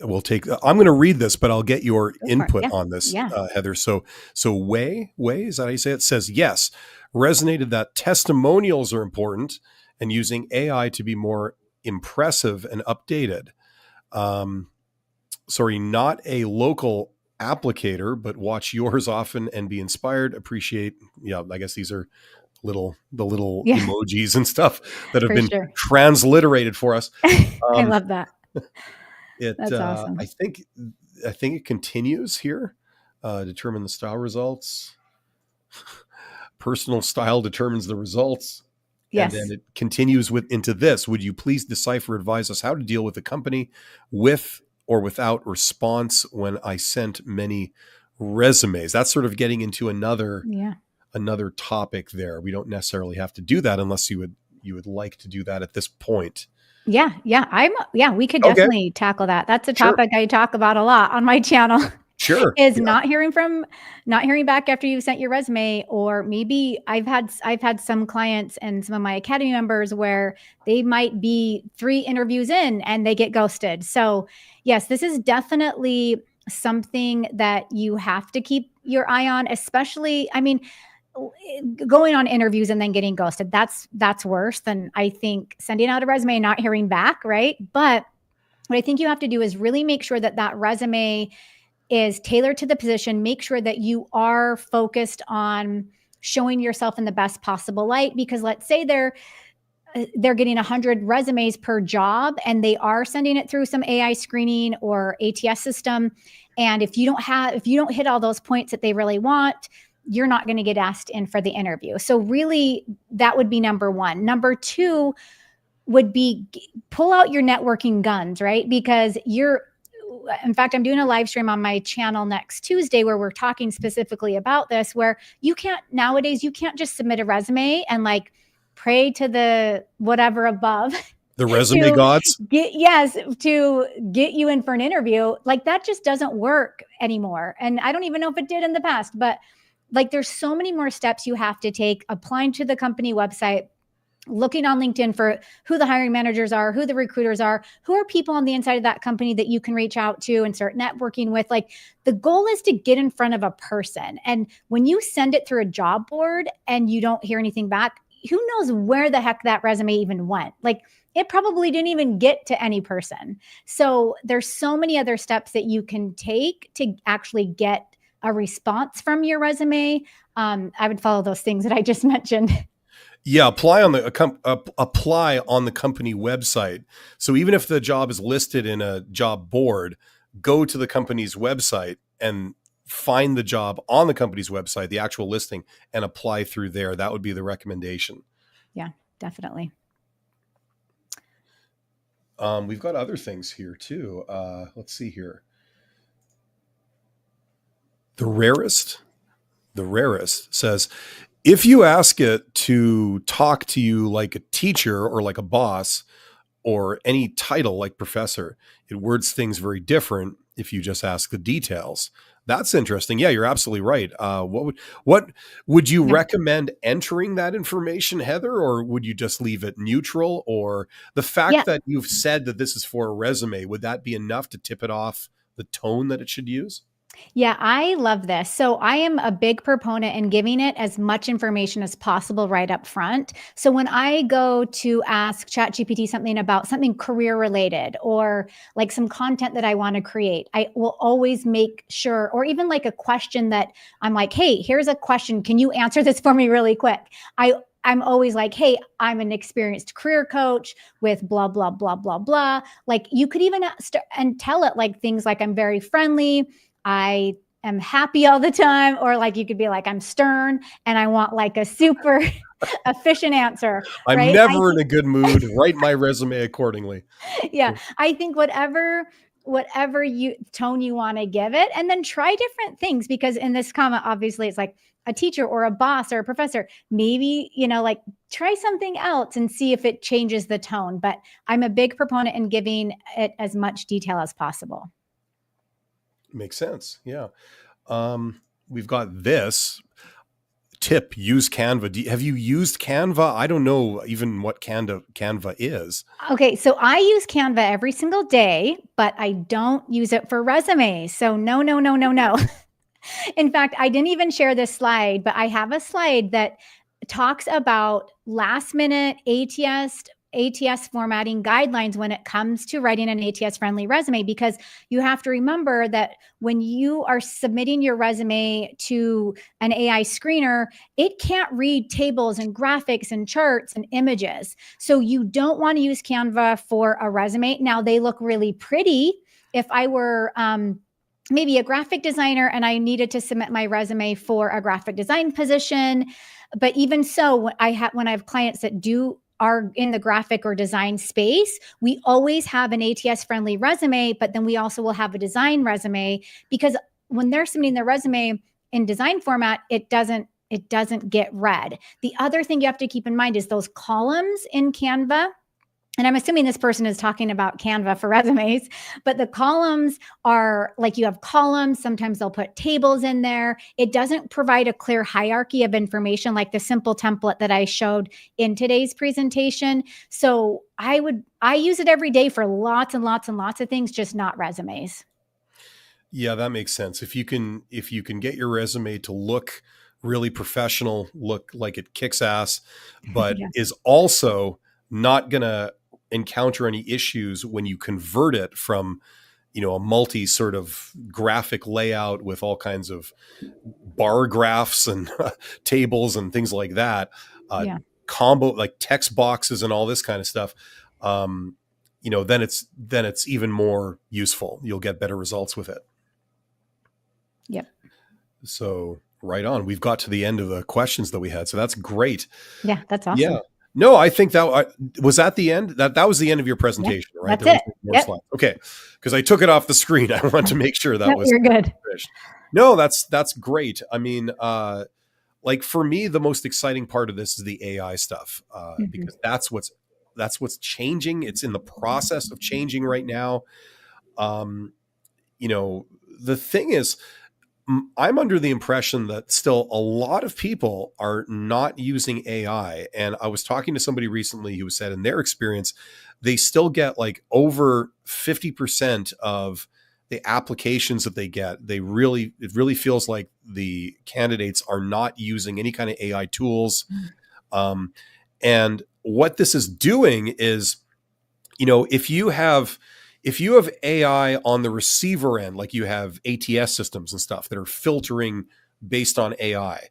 We'll take. I'm going to read this, but I'll get your Go for it. input Yeah. on this, Yeah. Heather. So Way is that how you say it? Says yes, resonated that testimonials are important and using AI to be more impressive and updated. Sorry, not a local applicator, but watch yours often and be inspired. Appreciate. Yeah, I guess these are the little Yeah, emojis and stuff that have for been sure. transliterated for us. I Um, love that. it That's awesome. I think it continues here. Determine the style results. Personal style determines the results. And then Yes. it continues into this. Would you please decipher, advise us how to deal with a company with or without response when I sent many resumes? That's sort of getting into another Yeah. topic there. We don't necessarily have to do that unless you would like to do that at this point. Yeah. Yeah. We could Okay, definitely tackle that. That's a sure, topic I talk about a lot on my channel. sure. Is Yeah. not hearing back after you've sent your resume, or maybe I've had some clients and some of my academy members where they might be 3 interviews in and they get ghosted. So yes, this is definitely something that you have to keep your eye on, especially, I mean, going on interviews and then getting ghosted. That's worse than, I think, sending out a resume and not hearing back, right? But what I think you have to do is really make sure that that resume is tailored to the position. Make sure that you are focused on showing yourself in the best possible light, because let's say they're getting 100 resumes per job and they are sending it through some AI screening or ATS system, and if you don't hit all those points that they really want, you're not going to get asked in for the interview. So really, that would be number one. Number two would be pull out your networking guns, right? Because in fact, I'm doing a live stream on my channel next Tuesday where we're talking specifically about this, where nowadays you can't just submit a resume and like pray to the whatever above The resume to gods. to get you in for an interview. Like, that just doesn't work anymore. And I don't even know if it did in the past, but like, there's so many more steps you have to take. Applying to the company website, looking on LinkedIn for who the hiring managers are, who the recruiters are, who are people on the inside of that company that you can reach out to and start networking with. Like, the goal is to get in front of a person. And when you send it through a job board and you don't hear anything back, who knows where the heck that resume even went? Like, it probably didn't even get to any person. So there's so many other steps that you can take to actually get a response from your resume. I would follow those things that I just mentioned. Yeah, apply on the company website. So even if the job is listed in a job board, go to the company's website and find the job on the company's website, the actual listing, and apply through there. That would be the recommendation. Yeah, definitely. We've got other things here too. Let's see here. The rarest says, if you ask it to talk to you like a teacher or like a boss or any title like professor, it words things very different if you just ask the details. That's interesting. Yeah, you're absolutely right. What would you Yeah. recommend entering that information, Heather, or would you just leave it neutral? Or the fact Yeah. that you've said that this is for a resume, would that be enough to tip it off the tone that it should use? Yeah, I love this. So I am a big proponent in giving it as much information as possible right up front. So when I go to ask ChatGPT something about something career related or like some content that I want to create, I will always make sure, or even like a question that I'm like, hey, here's a question. Can you answer this for me really quick? I'm always like, hey, I'm an experienced career coach with blah, blah, blah, blah, blah. Like, you could even and tell it like things like, I'm very friendly, I am happy all the time, or like you could be like, I'm stern and I want like a super efficient answer, I'm right? never in a good mood. Write my resume accordingly. Yeah, I think whatever you tone you want to give it, and then try different things, because in this comment, obviously it's like a teacher or a boss or a professor. Maybe, like, try something else and see if it changes the tone. But I'm a big proponent in giving it as much detail as possible. Makes sense. Yeah. We've got this. tip, use Canva. Have you used Canva? I don't know even what Canva is. Okay, so I use Canva every single day, but I don't use it for resumes. So no, no, no, no, no. In fact, I didn't even share this slide, but I have a slide that talks about last minute ATS formatting guidelines when it comes to writing an ATS friendly resume, because you have to remember that when you are submitting your resume to an AI screener, it can't read tables and graphics and charts and images. So you don't want to use Canva for a resume. Now, they look really pretty. If I were maybe a graphic designer and I needed to submit my resume for a graphic design position, but even so, when I have clients that are in the graphic or design space, we always have an ATS friendly resume, but then we also will have a design resume, because when they're submitting their resume in design format, it doesn't get read. The other thing you have to keep in mind is those columns in Canva. And I'm assuming this person is talking about Canva for resumes, but the columns are like, you have columns. Sometimes they'll put tables in there. It doesn't provide a clear hierarchy of information like the simple template that I showed in today's presentation. So I use it every day for lots and lots and lots of things, just not resumes. Yeah, that makes sense. If you can get your resume to look really professional, look like it kicks ass, but Yeah. is also not going to encounter any issues when you convert it from, a multi sort of graphic layout with all kinds of bar graphs and tables and things like that, Yeah. combo like text boxes and all this kind of stuff. Then it's even more useful. You'll get better results with it. Yep. So right on. We've got to the end of the questions that we had. So that's great. Yeah, that's awesome. Yeah. No, I think that was at the end. That was the end of your presentation, Yep, right? that's it. More slides. Okay, because I took it off the screen. I want to make sure that Yep, was you're good. finished. No, that's great. I mean, like for me, the most exciting part of this is the AI stuff, because that's what's changing. It's in the process of changing right now. The thing is, I'm under the impression that still a lot of people are not using AI. And I was talking to somebody recently who said in their experience, they still get like over 50% of the applications that they get. It really feels like the candidates are not using any kind of AI tools. And what this is doing is, if you have AI on the receiver end, like you have ATS systems and stuff that are filtering based on AI,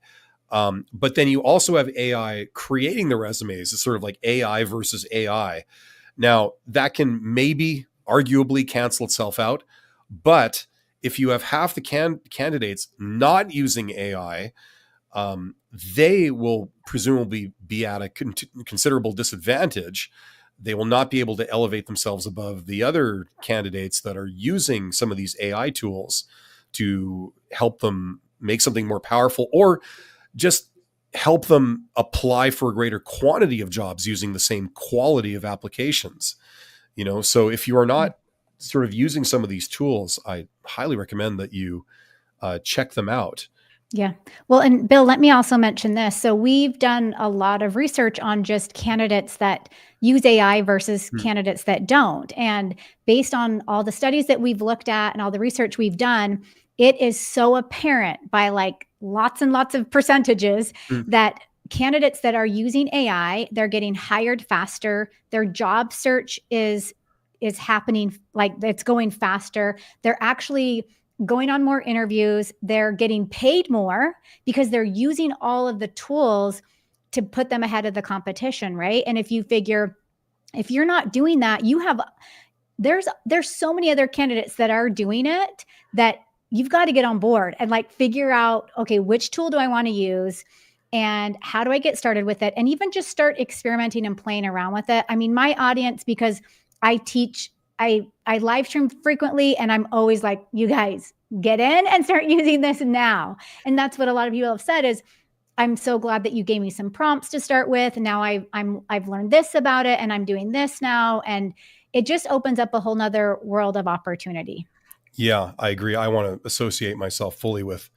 but then you also have AI creating the resumes. It's sort of like AI versus AI. Now, that can maybe arguably cancel itself out. But if you have half the candidates not using AI, they will presumably be at a considerable disadvantage. They will not be able to elevate themselves above the other candidates that are using some of these AI tools to help them make something more powerful, or just help them apply for a greater quantity of jobs using the same quality of applications. So if you are not sort of using some of these tools, I highly recommend that you check them out. Yeah. Well, and Bill, let me also mention this. So we've done a lot of research on just candidates that use AI versus candidates that don't. And based on all the studies that we've looked at and all the research we've done, it is so apparent by like lots and lots of percentages that candidates that are using AI, they're getting hired faster. Their job search is happening, like it's going faster. They're actually going on more interviews. They're getting paid more because they're using all of the tools to put them ahead of the competition, right? And if you figure, if you're not doing that, there's so many other candidates that are doing it that you've got to get on board and like figure out, okay, which tool do I want to use? And how do I get started with it? And even just start experimenting and playing around with it. I mean, my audience, because I teach, I live stream frequently, and I'm always like, you guys get in and start using this now. And that's what a lot of people have said is, I'm so glad that you gave me some prompts to start with. And now I've learned this about it, and I'm doing this now. And it just opens up a whole nother world of opportunity. Yeah, I agree. I want to associate myself fully with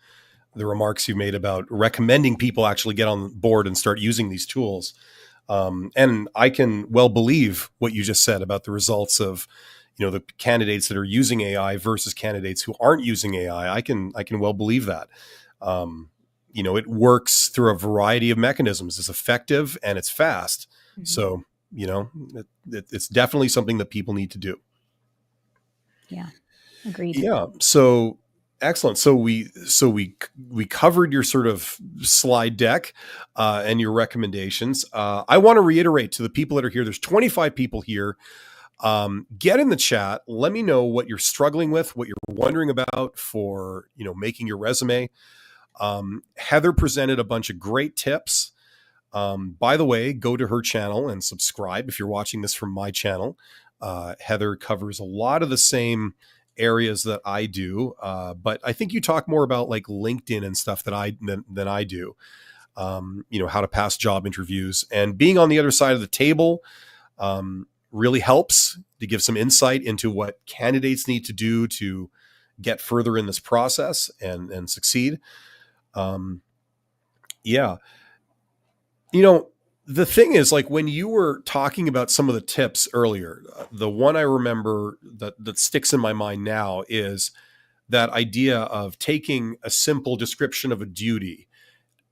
the remarks you made about recommending people actually get on board and start using these tools. And I can well believe what you just said about the results of, the candidates that are using AI versus candidates who aren't using AI. I can well believe that. It works through a variety of mechanisms. It's effective and it's fast. Mm-hmm. So, it's definitely something that people need to do. Yeah. Agreed. Yeah. So excellent. So we covered your sort of slide deck and your recommendations. I want to reiterate to the people that are here, there's 25 people here. Get in the chat. Let me know what you're struggling with, what you're wondering about for, making your resume. Heather presented a bunch of great tips. By the way, go to her channel and subscribe if you're watching this from my channel. Heather covers a lot of the same areas that I do, but I think you talk more about like LinkedIn and stuff than I do. How to pass job interviews, and being on the other side of the table really helps to give some insight into what candidates need to do to get further in this process and succeed. Yeah. The thing is, like when you were talking about some of the tips earlier, the one I remember that sticks in my mind now is that idea of taking a simple description of a duty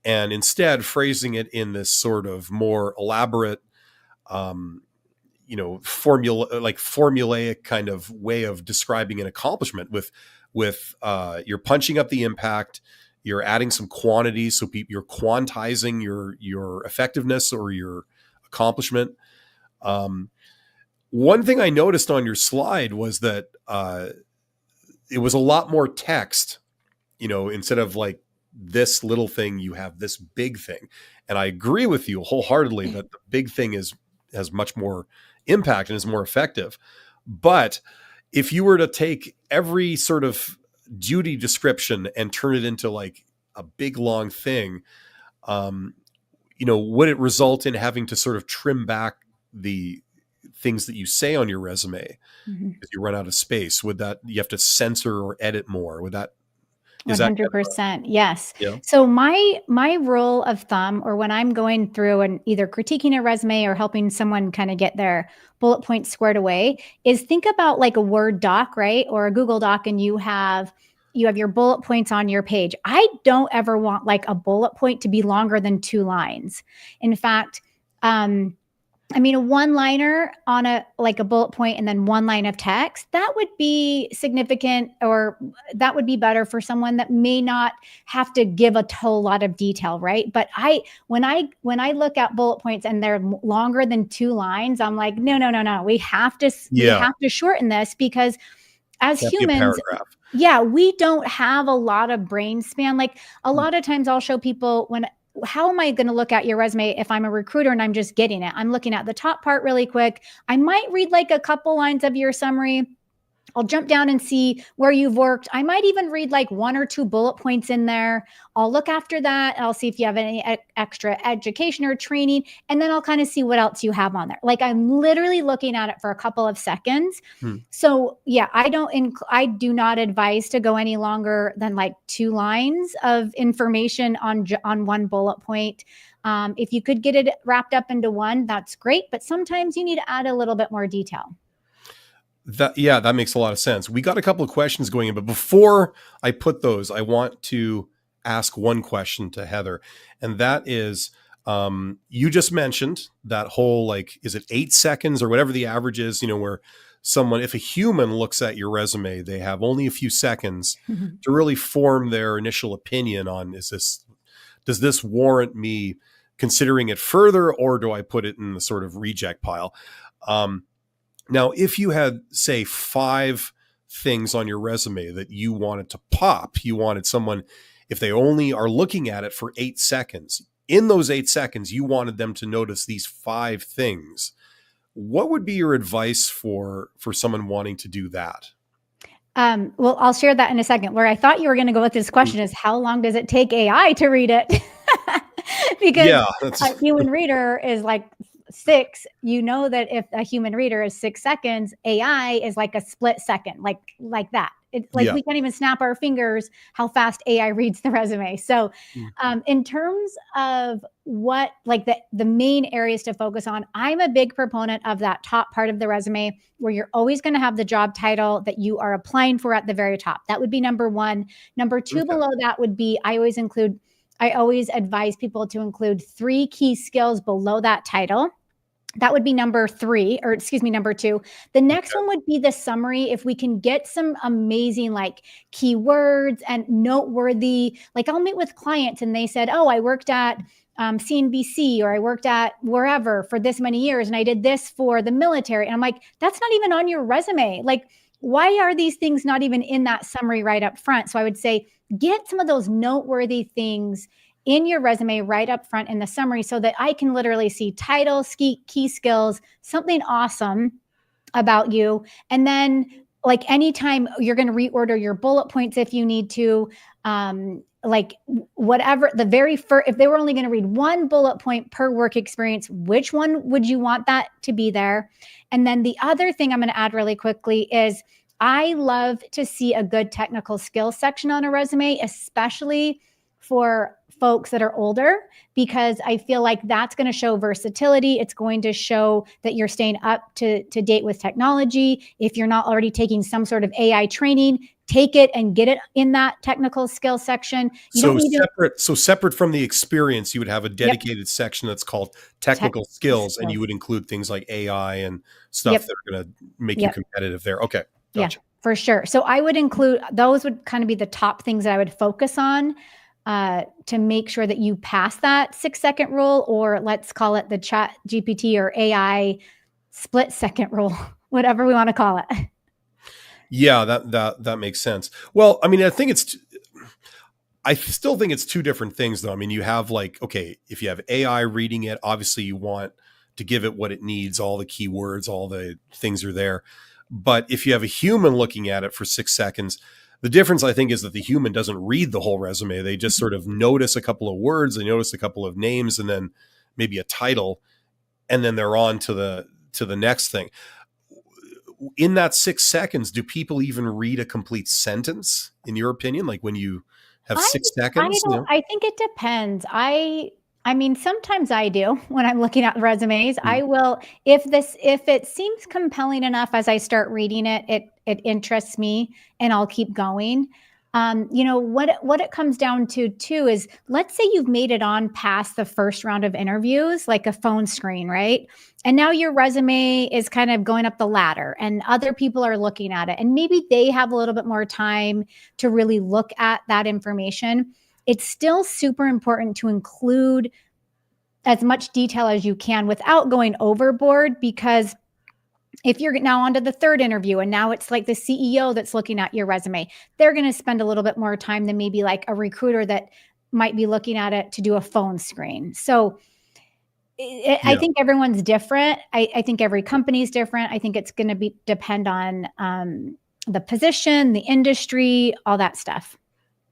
and instead phrasing it in this sort of more elaborate, formulaic kind of way of describing an accomplishment with you're punching up the impact. You're adding some quantities, so you're quantizing your effectiveness or your accomplishment. One thing I noticed on your slide was that it was a lot more text. Instead of like this little thing, you have this big thing, and I agree with you wholeheartedly that the big thing has much more impact and is more effective. But if you were to take every sort of duty description and turn it into like a big long thing, would it result in having to sort of trim back the things that you say on your resume because you run out of space? Would that, you have to censor or edit more? Would that, is 100%. Yes. Yeah. So my rule of thumb, or when I'm going through and either critiquing a resume or helping someone kind of get their bullet points squared away, is think about like a Word doc, right? Or a Google Doc, and you have your bullet points on your page. I don't ever want like a bullet point to be longer than 2 lines. In fact, a one-liner on a bullet point and then 1 line of text, that would be significant, or that would be better for someone that may not have to give a whole lot of detail, right? But when I look at bullet points and they're longer than 2 lines, I'm like, no. We have to shorten this, because as humans, we don't have a lot of brain span. Like a lot of times I'll show people how am I going to look at your resume if I'm a recruiter and I'm just getting it? I'm looking at the top part really quick. I might read like a couple lines of your summary. I'll jump down and see where you've worked. I might even read like 1 or 2 bullet points in there. I'll look after that. I'll see if you have any extra education or training. And then I'll kind of see what else you have on there. Like I'm literally looking at it for a couple of seconds. So yeah, I do not advise to go any longer than like 2 lines of information on 1 bullet point. If you could get it wrapped up into 1, that's great. But sometimes you need to add a little bit more detail. That makes a lot of sense. We got a couple of questions going in, but before I put those, I want to ask one question to Heather. And that is, you just mentioned that whole, like, is it 8 seconds or whatever the average is, where someone, if a human looks at your resume, they have only a few seconds to really form their initial opinion on, does this warrant me considering it further, or do I put it in the sort of reject pile? Now, if you had, say, 5 things on your resume that you wanted to pop, you wanted someone, if they only are looking at it for 8 seconds, in those 8 seconds, you wanted them to notice these 5 things, what would be your advice for someone wanting to do that? Well, I'll share that in a second. Where I thought you were going to go with this question is, how long does it take AI to read it? Because a human reader is like 6. You know that if a human reader is 6 seconds, AI is like a split second, like that. It's like we can't even snap our fingers how fast AI reads the resume. So in terms of what like the main areas to focus on, I'm a big proponent of that top part of the resume where you're always going to have the job title that you are applying for at the very top. That would be number one. Number two below that would be, I always advise people to include 3 key skills below that title. That would be number two. The next one would be the summary. If we can get some amazing like keywords and noteworthy, like I'll meet with clients and they said, oh, I worked at CNBC or I worked at wherever for this many years and I did this for the military. And I'm like, that's not even on your resume. Like, why are these things not even in that summary right up front? So I would say get some of those noteworthy things in your resume right up front in the summary so that I can literally see title, key skills, something awesome about you. And then like anytime you're going to reorder your bullet points if you need to, like whatever the very first, if they were only going to read 1 bullet point per work experience, which one would you want that to be there? And then the other thing I'm going to add really quickly is I love to see a good technical skills section on a resume, especially for folks that are older, because I feel like that's going to show versatility. It's going to show that you're staying up to date with technology. If you're not already taking some sort of AI training, take it and get it in that technical skill section. Separate from the experience, you would have a dedicated section that's called technical skills, and you would include things like AI and stuff that are going to make you competitive there. Okay. Gotcha. Yeah, for sure. So I would include, those would kind of be the top things that I would focus on to make sure that you pass that 6-second rule, or let's call it the Chat GPT or AI split-second rule, whatever we want to call it. Yeah, that makes sense. Well, I mean, I still think it's 2 different things though. I mean, you have like, okay, if you have AI reading it, obviously you want to give it what it needs, all the keywords, all the things are there. But if you have a human looking at it for 6 seconds, the difference, I think, is that the human doesn't read the whole resume. They just sort of notice a couple of words, they notice a couple of names, and then maybe a title, and then they're on to the next thing. In that 6 seconds, do people even read a complete sentence, in your opinion? Like when you have 6 seconds? I think it depends. I mean, sometimes I do when I'm looking at resumes. I will, if it seems compelling enough as I start reading it, it interests me and I'll keep going. What it comes down to too is, let's say you've made it on past the first round of interviews, like a phone screen, right? And now your resume is kind of going up the ladder and other people are looking at it. And maybe they have a little bit more time to really look at that information. It's still super important to include as much detail as you can without going overboard, because if you're now onto the 3rd interview and now it's like the CEO that's looking at your resume, they're going to spend a little bit more time than maybe like a recruiter that might be looking at it to do a phone screen. So I think everyone's different. I think every company is different. I think it's going to depend on the position, the industry, all that stuff.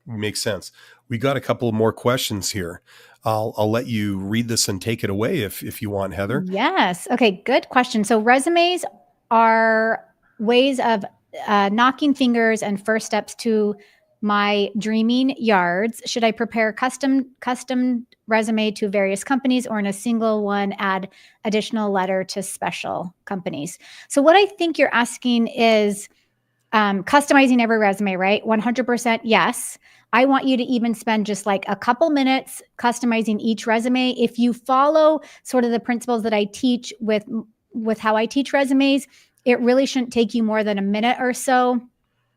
Makes sense. We got a couple more questions here. I'll let you read this and take it away if you want, Heather. Yes. Okay. Good question. So resumes are ways of knocking fingers and first steps to my dreaming yards. Should I prepare custom resume to various companies, or in a single one add additional letter to special companies? So what I think you're asking is customizing every resume, right? 100% yes. I want you to even spend just like a couple minutes customizing each resume. If you follow sort of the principles that I teach with how I teach resumes, it really shouldn't take you more than a minute or so,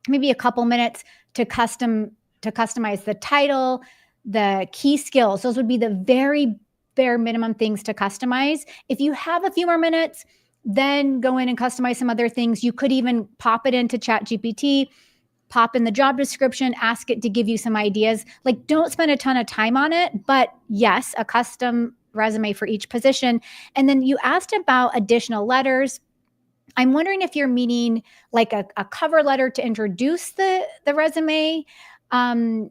maybe a couple minutes to customize the title, the key skills. Those would be the very bare minimum things to customize. If you have a few more minutes, then go in and customize some other things. You could even pop it into Chat GPT, pop in the job description, ask it to give you some ideas. Like, don't spend a ton of time on it, but yes, a custom resume for each position. And then you asked about additional letters. I'm wondering if you're meaning like a cover letter to introduce the resume. I'm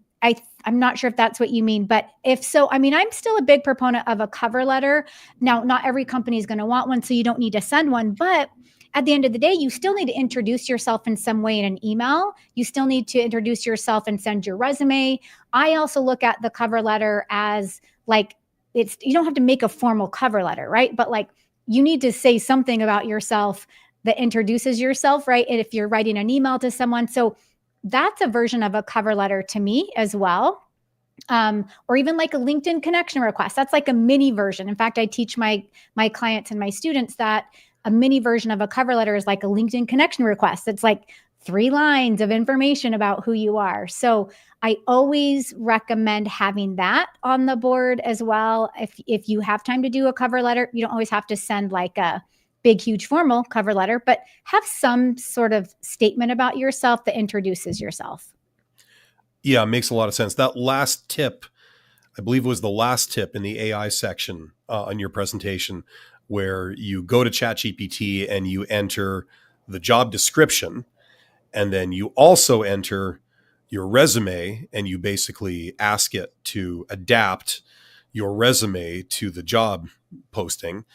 not sure if that's what you mean, but if so, I mean, I'm still a big proponent of a cover letter. Now, not every company is going to want one, so you don't need to send one, but at the end of the day, you still need to introduce yourself in some way in an email. You still need to introduce yourself and send your resume. I also look at the cover letter as like, you don't have to make a formal cover letter, right? But like, you need to say something about yourself that introduces yourself, right? And if you're writing an email to someone. So that's a version of a cover letter to me as well. Or even like a LinkedIn connection request. That's like a mini version. In fact, I teach my clients and my students that a mini version of a cover letter is like a LinkedIn connection request. It's like 3 lines of information about who you are. So I always recommend having that on the board as well. If you have time to do a cover letter, you don't always have to send like a big, huge formal cover letter, but have some sort of statement about yourself that introduces yourself. Yeah, it makes a lot of sense. That last tip, I believe, was the last tip in the AI section on your presentation, where you go to ChatGPT and you enter the job description, and then you also enter your resume, and you basically ask it to adapt your resume to the job posting.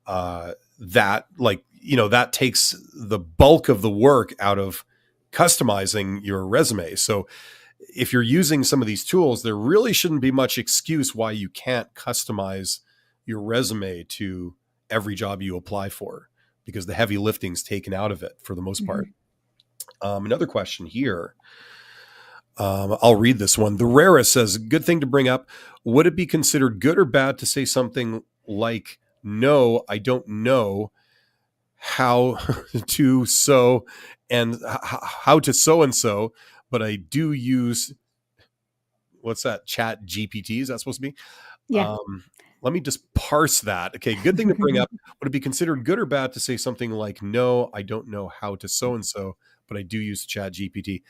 That takes the bulk of the work out of customizing your resume. So if you're using some of these tools, there really shouldn't be much excuse why you can't customize your resume to every job you apply for, because the heavy lifting's taken out of it for the most part. Another question here. I'll read this one. The Rarest says, good thing to bring up. Would it be considered good or bad to say something like, no, I don't know how to so and how to so and so, but I do use, what's that, Chat GPT? Is that supposed to be? Yeah. Let me just parse that. Okay, good thing to bring up. Would it be considered good or bad to say something like, no, I don't know how to so and so, but I do use Chat GPT?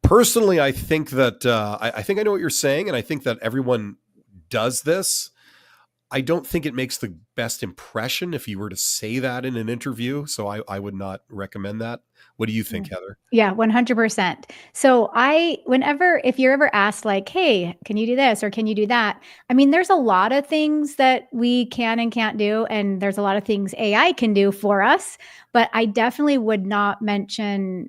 Personally, I think that I think I know what you're saying, and I think that everyone does this. I don't think it makes the best impression if you were to say that in an interview, so I would not recommend that. What do you think, Heather? Yeah, 100%. So if you're ever asked like, hey, can you do this or can you do that? I mean, there's a lot of things that we can and can't do, and there's a lot of things AI can do for us, but I definitely would not mention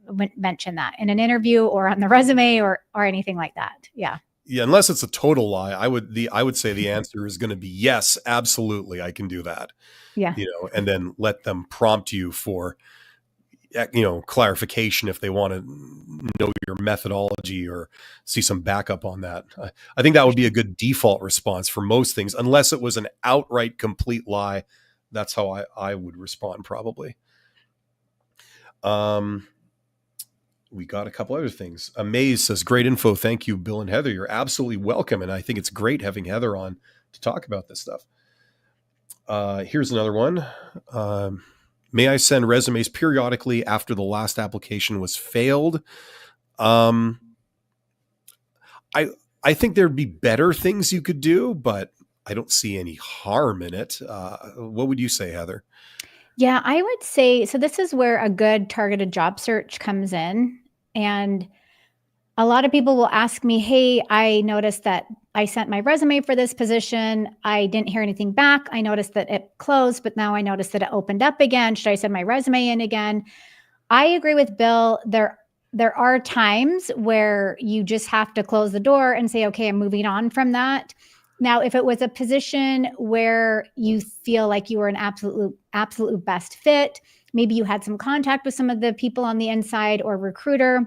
that in an interview or on the resume or anything like that. Yeah. Yeah, unless it's a total lie, I would say the answer is going to be yes, absolutely, I can do that. Yeah. And then let them prompt you for clarification if they want to know your methodology or see some backup on that. I think that would be a good default response for most things, unless it was an outright complete lie. That's how I would respond probably. We got a couple other things. Amaze says, great info. Thank you, Bill and Heather. You're absolutely welcome. And I think it's great having Heather on to talk about this stuff. Here's another one. May I send resumes periodically after the last application was failed? I think there'd be better things you could do, but I don't see any harm in it. What would you say, Heather? Yeah, I would say, so this is where a good targeted job search comes in. And a lot of people will ask me, hey, I noticed that I sent my resume for this position. I didn't hear anything back. I noticed that it closed, but now I noticed that it opened up again. Should I send my resume in again? I agree with Bill. There are times where you just have to close the door and say, okay, I'm moving on from that. Now, if it was a position where you feel like you were an absolute best fit, maybe you had some contact with some of the people on the inside or recruiter,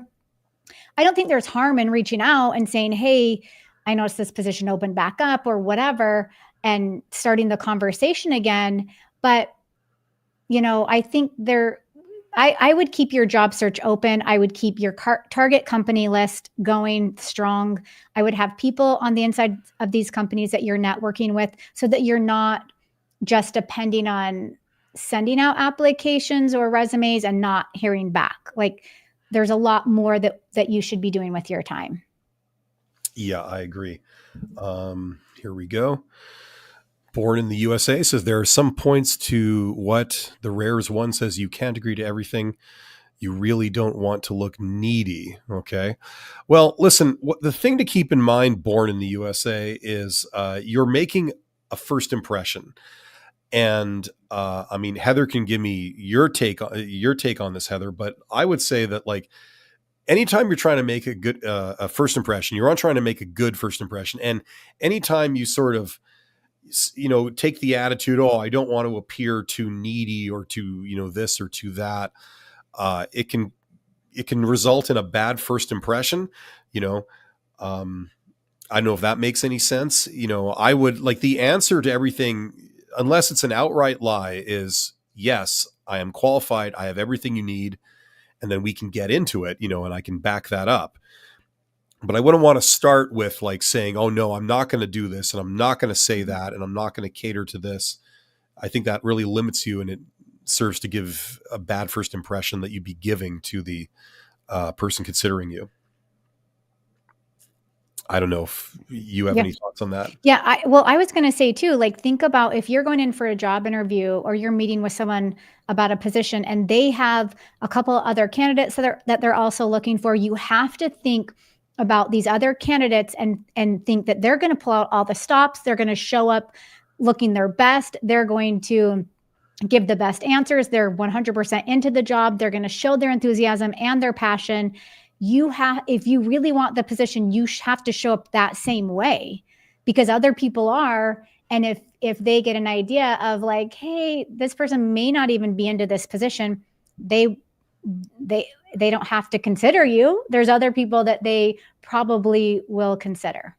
I don't think there's harm in reaching out and saying, hey, I noticed this position opened back up or whatever, and starting the conversation again. But, I think I would keep your job search open. I would keep your target company list going strong. I would have people on the inside of these companies that you're networking with so that you're not just depending on sending out applications or resumes and not hearing back. Like, there's a lot more that you should be doing with your time. Yeah, I agree. Here we go. Born in the USA says there are some points to what the Rares one says. You can't agree to everything. You really don't want to look needy. Okay. Well, listen, the thing to keep in mind, Born in the USA, is you're making a first impression. And I mean, Heather can give me your take on this, Heather. But I would say that, like, anytime you're trying to make a good a first impression, you're on trying to make a good first impression. And anytime you sort of, take the attitude, oh, I don't want to appear too needy or too, this or to that, it can result in a bad first impression. You know, I don't know if that makes any sense. I would like the answer to everything, unless it's an outright lie, is yes, I am qualified. I have everything you need. And then we can get into it, and I can back that up. But I wouldn't want to start with like saying, oh no, I'm not going to do this. And I'm not going to say that. And I'm not going to cater to this. I think that really limits you, and it serves to give a bad first impression that you'd be giving to the person considering you. I don't know if you have any thoughts on that. Yeah. I was going to say too, like, think about if you're going in for a job interview or you're meeting with someone about a position and they have a couple of other candidates that they're also looking for, you have to think about these other candidates and think that they're going to pull out all the stops. They're going to show up looking their best. They're going to give the best answers. They're 100% into the job. They're going to show their enthusiasm and their passion. If you really want the position, you have to show up that same way, because other people are. And if they get an idea of like, hey, this person may not even be into this position, they don't have to consider you. There's other people that they probably will consider.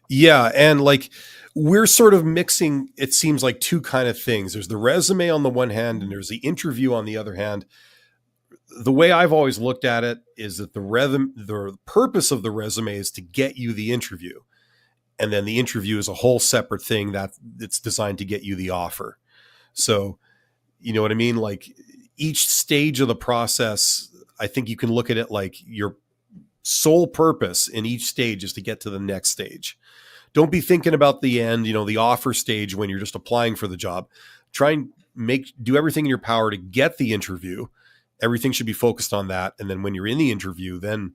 Yeah. And like, we're sort of mixing, it seems like, two kind of things. There's the resume on the one hand, and there's the interview on the other hand. The way I've always looked at it is that the purpose of the resume is to get you the interview. And then the interview is a whole separate thing that it's designed to get you the offer. So, you know what I mean? Like, each stage of the process, I think you can look at it like your sole purpose in each stage is to get to the next stage. Don't be thinking about the end, the offer stage when you're just applying for the job. Try and do everything in your power to get the interview. Everything should be focused on that. And then when you're in the interview, then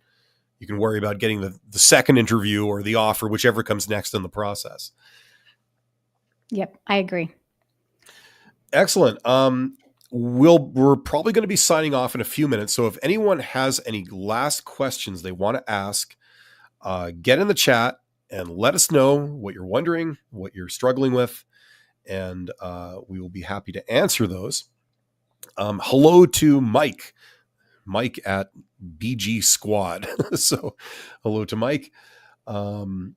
you can worry about getting the second interview or the offer, whichever comes next in the process. Yep, I agree. Excellent. We're probably going to be signing off in a few minutes. So if anyone has any last questions they want to ask, get in the chat and let us know what you're wondering, what you're struggling with, and we will be happy to answer those. Hello to Mike at BG Squad. So hello to Mike. The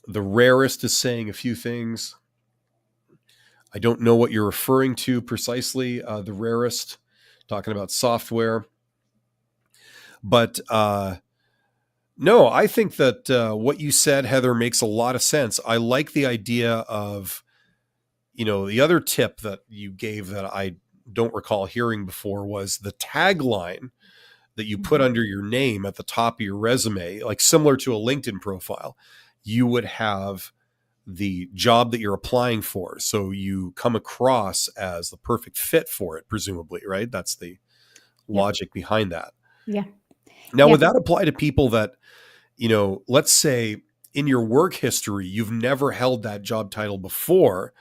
Rarest is saying a few things. I don't know what you're referring to precisely, the Rarest, talking about software. But no, I think that what you said, Heather, makes a lot of sense. I like the idea of, the other tip that you gave that I don't recall hearing before was the tagline that you put under your name at the top of your resume, like similar to a LinkedIn profile. You would have the job that you're applying for, so you come across as the perfect fit for it, presumably, right? That's the logic behind that. Yeah. Now, would that apply to people that, let's say in your work history, you've never held that job title before,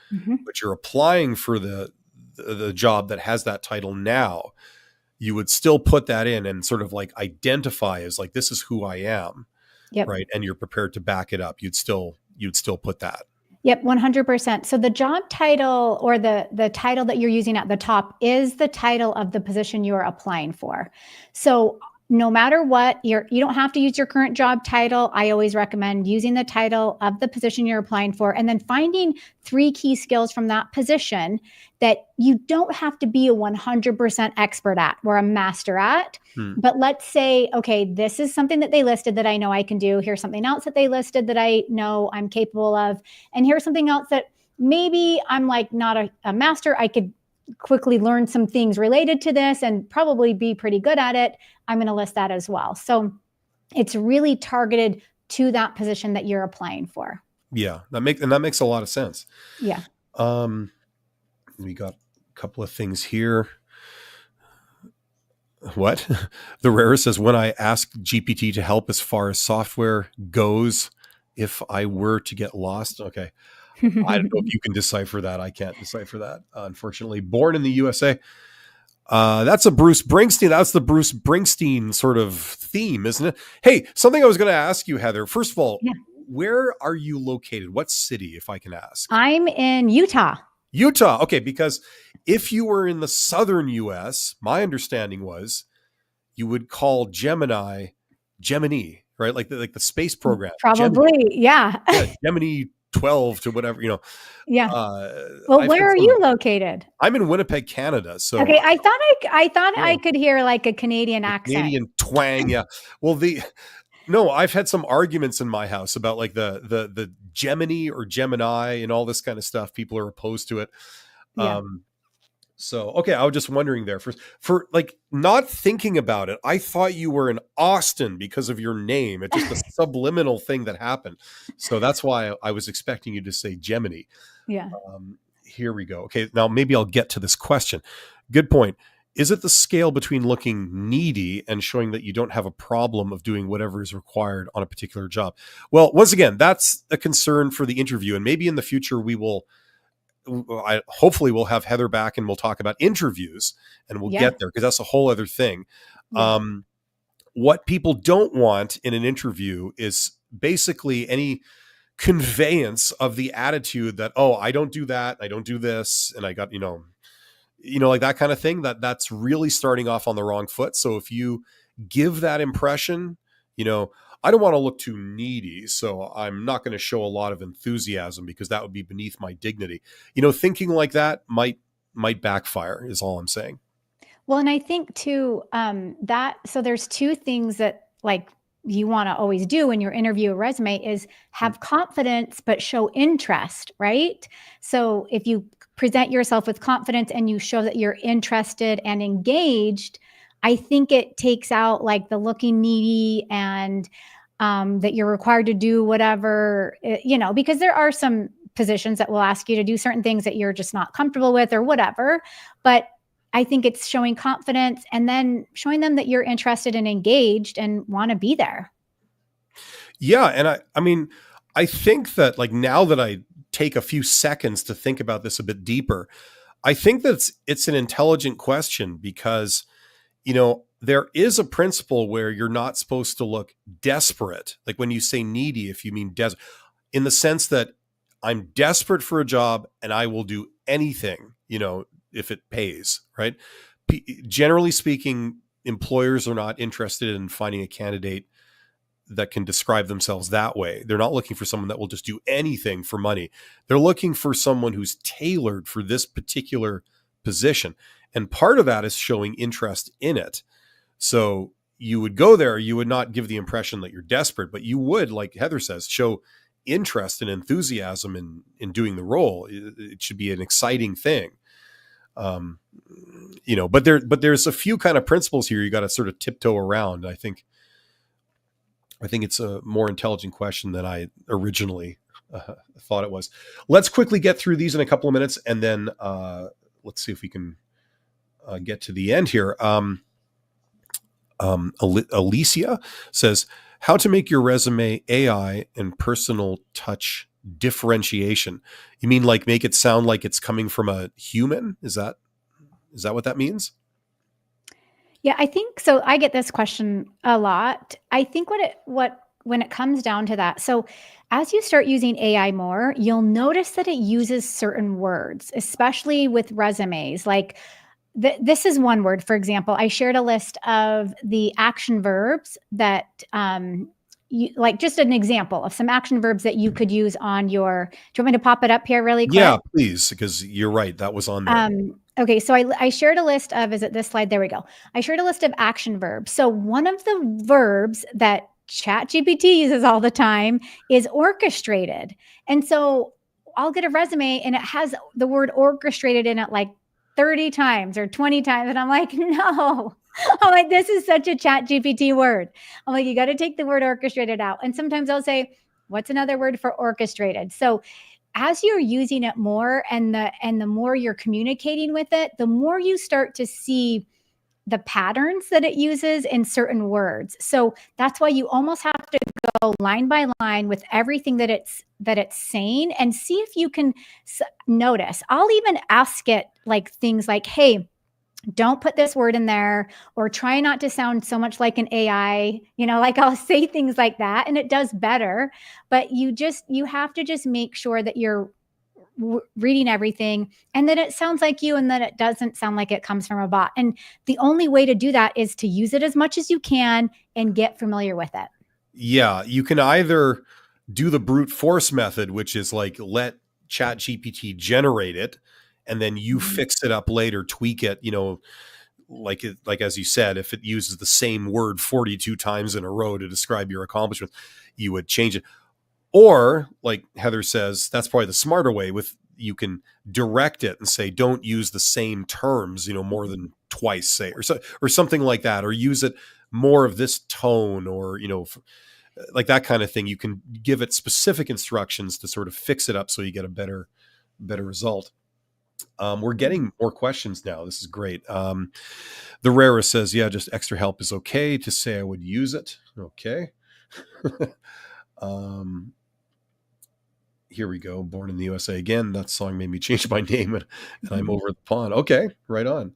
but you're applying for the job that has that title now? You would still put that in and sort of like identify as like, this is who I am. Yep. Right. And you're prepared to back it up. You'd still put that. Yep. 100%. So the job title or the title that you're using at the top is the title of the position you're applying for. So no matter what, you don't have to use your current job title. I always recommend using the title of the position you're applying for, and then finding 3 key skills from that position that you don't have to be a 100% expert at or a master at. But let's say, okay, this is something that they listed that I know I can do. Here's something else that they listed that I know I'm capable of. And here's something else that maybe I'm like not a master. I could quickly learn some things related to this and probably be pretty good at it. I'm going to list that as well. So it's really targeted to that position that you're applying for. Yeah, that makes a lot of sense. Yeah. We got a couple of things here. What? The Rarest says, when I asked GPT to help as far as software goes, if I were to get lost. Okay. I don't know if you can decipher that. I can't decipher that, unfortunately. Born in the USA. That's a Bruce Springsteen. That's the Bruce Springsteen sort of theme, isn't it? Hey, something I was going to ask you, Heather. First of all, Yeah. where are you located? What city, if I can ask? I'm in Utah. Utah. Okay, because if you were in the southern US, my understanding was you would call Gemini, right? Like the space program. Gemini. Probably. Yeah. Yeah, Gemini 12 to whatever, Yeah. Uh, Well, where are you located? I'm in Winnipeg, Canada. So Okay, I thought I could hear like a Canadian accent. Canadian twang, yeah. Well, no, I've had some arguments in my house about like the Gemini or Gemini and all this kind of stuff. People are opposed to it. Yeah. So okay, I was just wondering there for like not thinking about it. I thought you were in Austin because of your name. It's just a subliminal thing that happened. So that's why I was expecting you to say Gemini. Yeah. Here we go. Okay, now maybe I'll get to this question. Good point. Is it the scale between looking needy and showing that you don't have a problem of doing whatever is required on a particular job? Well, once again, that's a concern for the interview. And maybe in the future hopefully we'll have Heather back and we'll talk about interviews and we'll get there because that's a whole other thing. Yeah. What people don't want in an interview is basically any conveyance of the attitude that, oh, I don't do that, I don't do this, and I got, like that kind of thing, that's really starting off on the wrong foot. So if you give that impression, I don't want to look too needy, so I'm not going to show a lot of enthusiasm because that would be beneath my dignity. Thinking like that might backfire is all I'm saying. Well, and I think too, so there's two things that like you want to always do when you interview a resume is have confidence, but show interest, right? So if you present yourself with confidence and you show that you're interested and engaged, I think it takes out like the looking needy and that you're required to do whatever, because there are some positions that will ask you to do certain things that you're just not comfortable with or whatever. But I think it's showing confidence and then showing them that you're interested and engaged and want to be there. Yeah. And I mean, I think that like now that I take a few seconds to think about this a bit deeper, I think that it's an intelligent question because, there is a principle where you're not supposed to look desperate. Like when you say needy, if you mean desperate, in the sense that I'm desperate for a job and I will do anything, if it pays, right? Generally speaking, employers are not interested in finding a candidate that can describe themselves that way. They're not looking for someone that will just do anything for money. They're looking for someone who's tailored for this particular position. And part of that is showing interest in it. So you would go there, you would not give the impression that you're desperate, but you would, like Heather says, show interest and enthusiasm in doing the role. It should be an exciting thing. But there's a few kind of principles here you got to sort of tiptoe around. I think it's a more intelligent question than I originally thought it was. Let's quickly get through these in a couple of minutes, and then let's see if we can get to the end here. Alicia says, how to make your resume AI and personal touch differentiation. You mean like make it sound like it's coming from a human? Is that what that means? Yeah, I think so. I get this question a lot. I think when it comes down to that, so as you start using AI more, you'll notice that it uses certain words, especially with resumes. Like this is one word, for example. I shared a list of the action verbs that like just an example of some action verbs that you could use on your. Do you want me to pop it up here really quick? Yeah, please, because you're right. That was on there. Okay, so I shared a list of, is it this slide? There we go. I shared a list of action verbs. So one of the verbs that ChatGPT uses all the time is orchestrated. And so I'll get a resume and it has the word orchestrated in it like 30 times or 20 times. And I'm like, no. I'm like, this is such a ChatGPT word. I'm like, you got to take the word orchestrated out. And sometimes I'll say, what's another word for orchestrated? So as you're using it more and the more you're communicating with it, the more you start to see the patterns that it uses in certain words. So that's why you almost have to go line by line with everything that it's saying and see if you can notice. I'll even ask it like things like, hey, don't put this word in there, or try not to sound so much like an AI, like I'll say things like that and it does better. But you have to just make sure that you're reading everything and that it sounds like you and that it doesn't sound like it comes from a bot. And the only way to do that is to use it as much as you can and get familiar with it. Yeah, you can either do the brute force method, which is like let ChatGPT generate it and then you fix it up later, tweak it, like as you said, if it uses the same word 42 times in a row to describe your accomplishment, you would change it. Or like Heather says, that's probably the smarter way. You can direct it and say, don't use the same terms, more than twice, say, or something like that, or use it more of this tone, or, like that kind of thing. You can give it specific instructions to sort of fix it up so you get a better result. We're getting more questions now. This is great. The Rarest says, yeah, just extra help is okay to say I would use it. Okay. Here we go. Born in the USA again. That song made me change my name and I'm over the pond. Okay. Right on.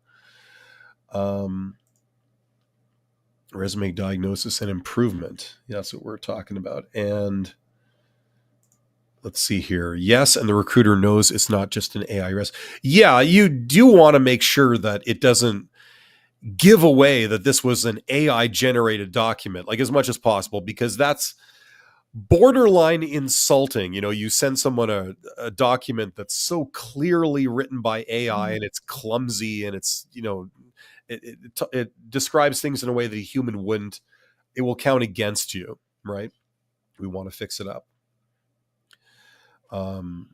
Resume diagnosis and improvement. Yeah, that's what we're talking about. And let's see here. Yes. And the recruiter knows it's not just an AI resume. Yeah. You do want to make sure that it doesn't give away that this was an AI generated document, like as much as possible, because that's borderline insulting. You send someone a document that's so clearly written by AI and it's clumsy and it's, it describes things in a way that a human wouldn't. It will count against you, right? We want to fix it up. And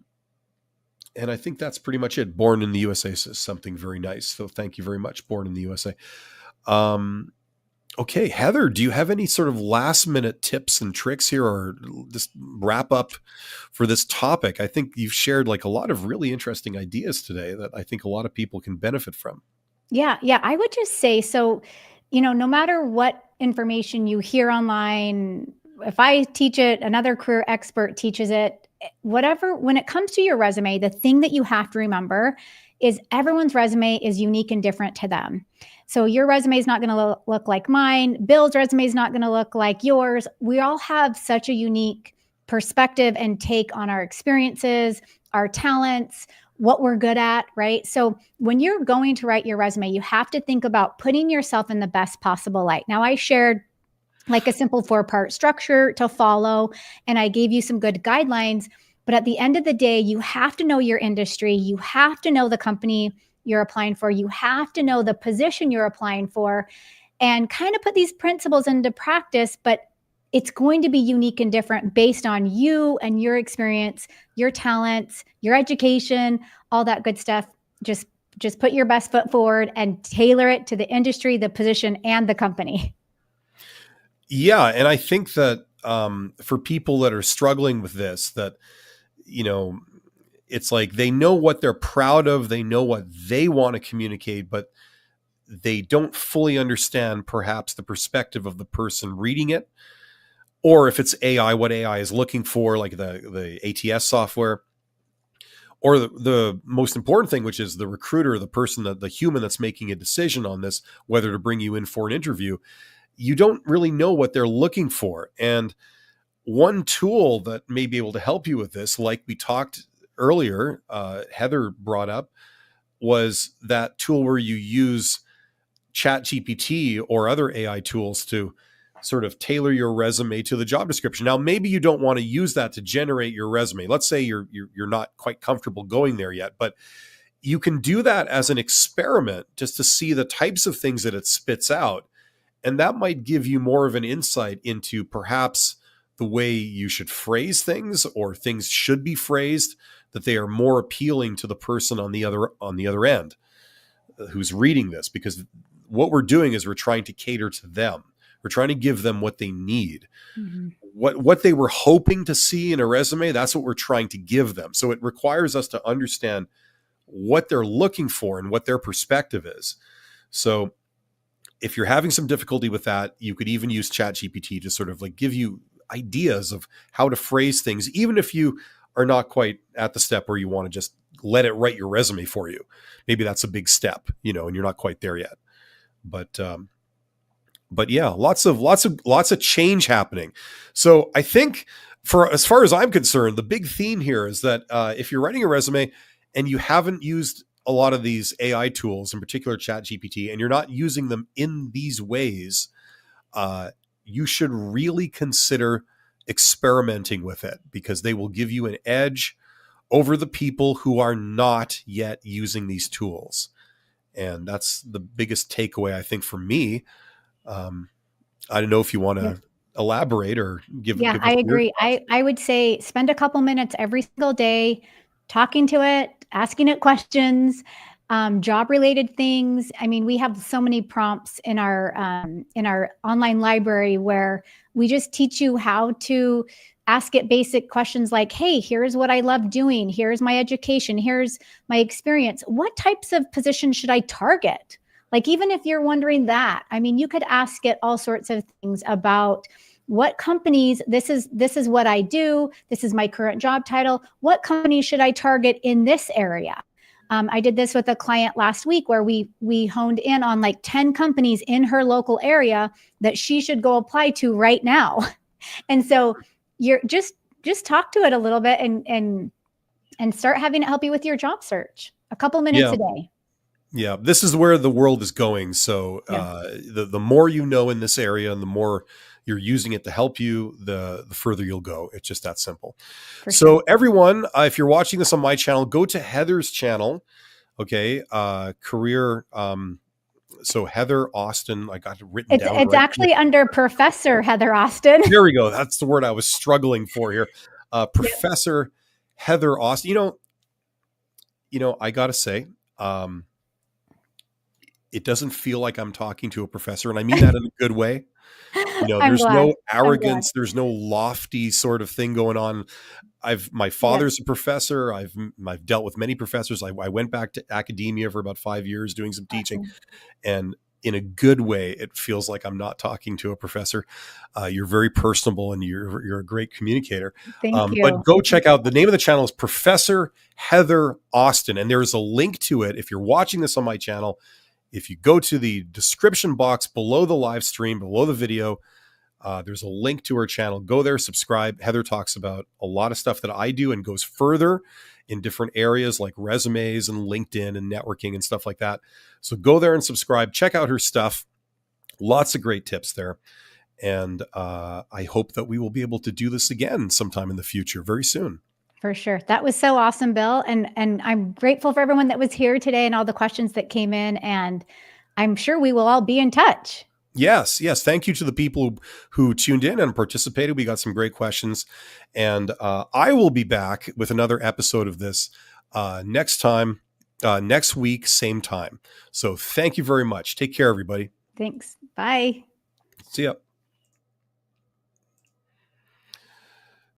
I think that's pretty much it. Born in the USA says something very nice. So thank you very much, Born in the USA. Okay, Heather, do you have any sort of last minute tips and tricks here, or just wrap up for this topic? I think you've shared like a lot of really interesting ideas today that I think a lot of people can benefit from. Yeah. I would just say, so, no matter what information you hear online, if I teach it, another career expert teaches it, whatever, when it comes to your resume, the thing that you have to remember is everyone's resume is unique and different to them. So your resume is not going to look like mine. Bill's resume is not going to look like yours. We all have such a unique perspective and take on our experiences, our talents, what we're good at, right? So when you're going to write your resume, you have to think about putting yourself in the best possible light. Now, I shared like a simple 4-part structure to follow, and I gave you some good guidelines. But at the end of the day, you have to know your industry. You have to know the company you're applying for. You have to know the position you're applying for and kind of put these principles into practice, but it's going to be unique and different based on you and your experience, your talents, your education, all that good stuff. Just put your best foot forward and tailor it to the industry, the position, and the company. Yeah. And I think that for people that are struggling with this, that, it's like they know what they're proud of, they know what they want to communicate, but they don't fully understand perhaps the perspective of the person reading it, or if it's AI, what AI is looking for, like the ATS software, or the most important thing, which is the recruiter, the person, the human that's making a decision on this, whether to bring you in for an interview. You don't really know what they're looking for. And one tool that may be able to help you with this, like we talked earlier, Heather brought up, was that tool where you use ChatGPT or other AI tools to sort of tailor your resume to the job description. Now, maybe you don't want to use that to generate your resume. Let's say you're not quite comfortable going there yet, but you can do that as an experiment just to see the types of things that it spits out. And that might give you more of an insight into perhaps the way you should phrase things, or things should be phrased that they are more appealing to the person on the other end who's reading this. Because what we're doing is we're trying to cater to them. We're trying to give them what they need. Mm-hmm. What they were hoping to see in a resume, that's what we're trying to give them. So it requires us to understand what they're looking for and what their perspective is. So if you're having some difficulty with that, you could even use ChatGPT to sort of like give you ideas of how to phrase things, even if you are not quite at the step where you want to just let it write your resume for you. Maybe that's a big step, and you're not quite there yet. But yeah, lots of change happening. So I think, for as far as I'm concerned, the big theme here is that if you're writing a resume and you haven't used a lot of these AI tools, in particular ChatGPT, and you're not using them in these ways, you should really consider experimenting with it, because they will give you an edge over the people who are not yet using these tools. And that's the biggest takeaway, I think, for me. I don't know if you want to elaborate or give. Yeah, I agree. I would say spend a couple minutes every single day talking to it, asking it questions, job related things. I mean, we have so many prompts in our online library where we just teach you how to ask it basic questions like, hey, here's what I love doing. Here's my education. Here's my experience. What types of positions should I target? Like, even if you're wondering that, I mean, you could ask it all sorts of things about what companies, this is what I do. This is my current job title. What companies should I target in this area? I did this with a client last week where we honed in on like 10 companies in her local area that she should go apply to right now. And so you're just talk to it a little bit and start having it help you with your job search. A couple minutes a day. Yeah, this is where the world is going. So the more you know in this area and the more you're using it to help you, the further you'll go. It's just that simple. So everyone, if you're watching this on my channel, go to Heather's channel. Okay. Career. So Heather Austin, I got it written down. It's actually under Professor Heather Austin. There we go. That's the word I was struggling for here. Professor Heather Austin. I got to say, it doesn't feel like I'm talking to a professor, and I mean that in a good way. There's no arrogance. There's no lofty sort of thing going on. My father's a professor. I've dealt with many professors. I went back to academia for about 5 years doing some teaching, and in a good way, it feels like I'm not talking to a professor. You're very personable and you're a great communicator. Thank you. But go check out, the name of the channel is Professor Heather Austin. And there's a link to it. If you're watching this on my channel, if you go to the description box below the live stream, below the video, there's a link to her channel. Go there, subscribe. Heather talks about a lot of stuff that I do and goes further in different areas like resumes and LinkedIn and networking and stuff like that. So go there and subscribe. Check out her stuff. Lots of great tips there. And I hope that we will be able to do this again sometime in the future, very soon. For sure. That was so awesome, Bill. And I'm grateful for everyone that was here today and all the questions that came in. And I'm sure we will all be in touch. Yes. Thank you to the people who tuned in and participated. We got some great questions. And I will be back with another episode of this next week, same time. So thank you very much. Take care, everybody. Thanks. Bye. See ya.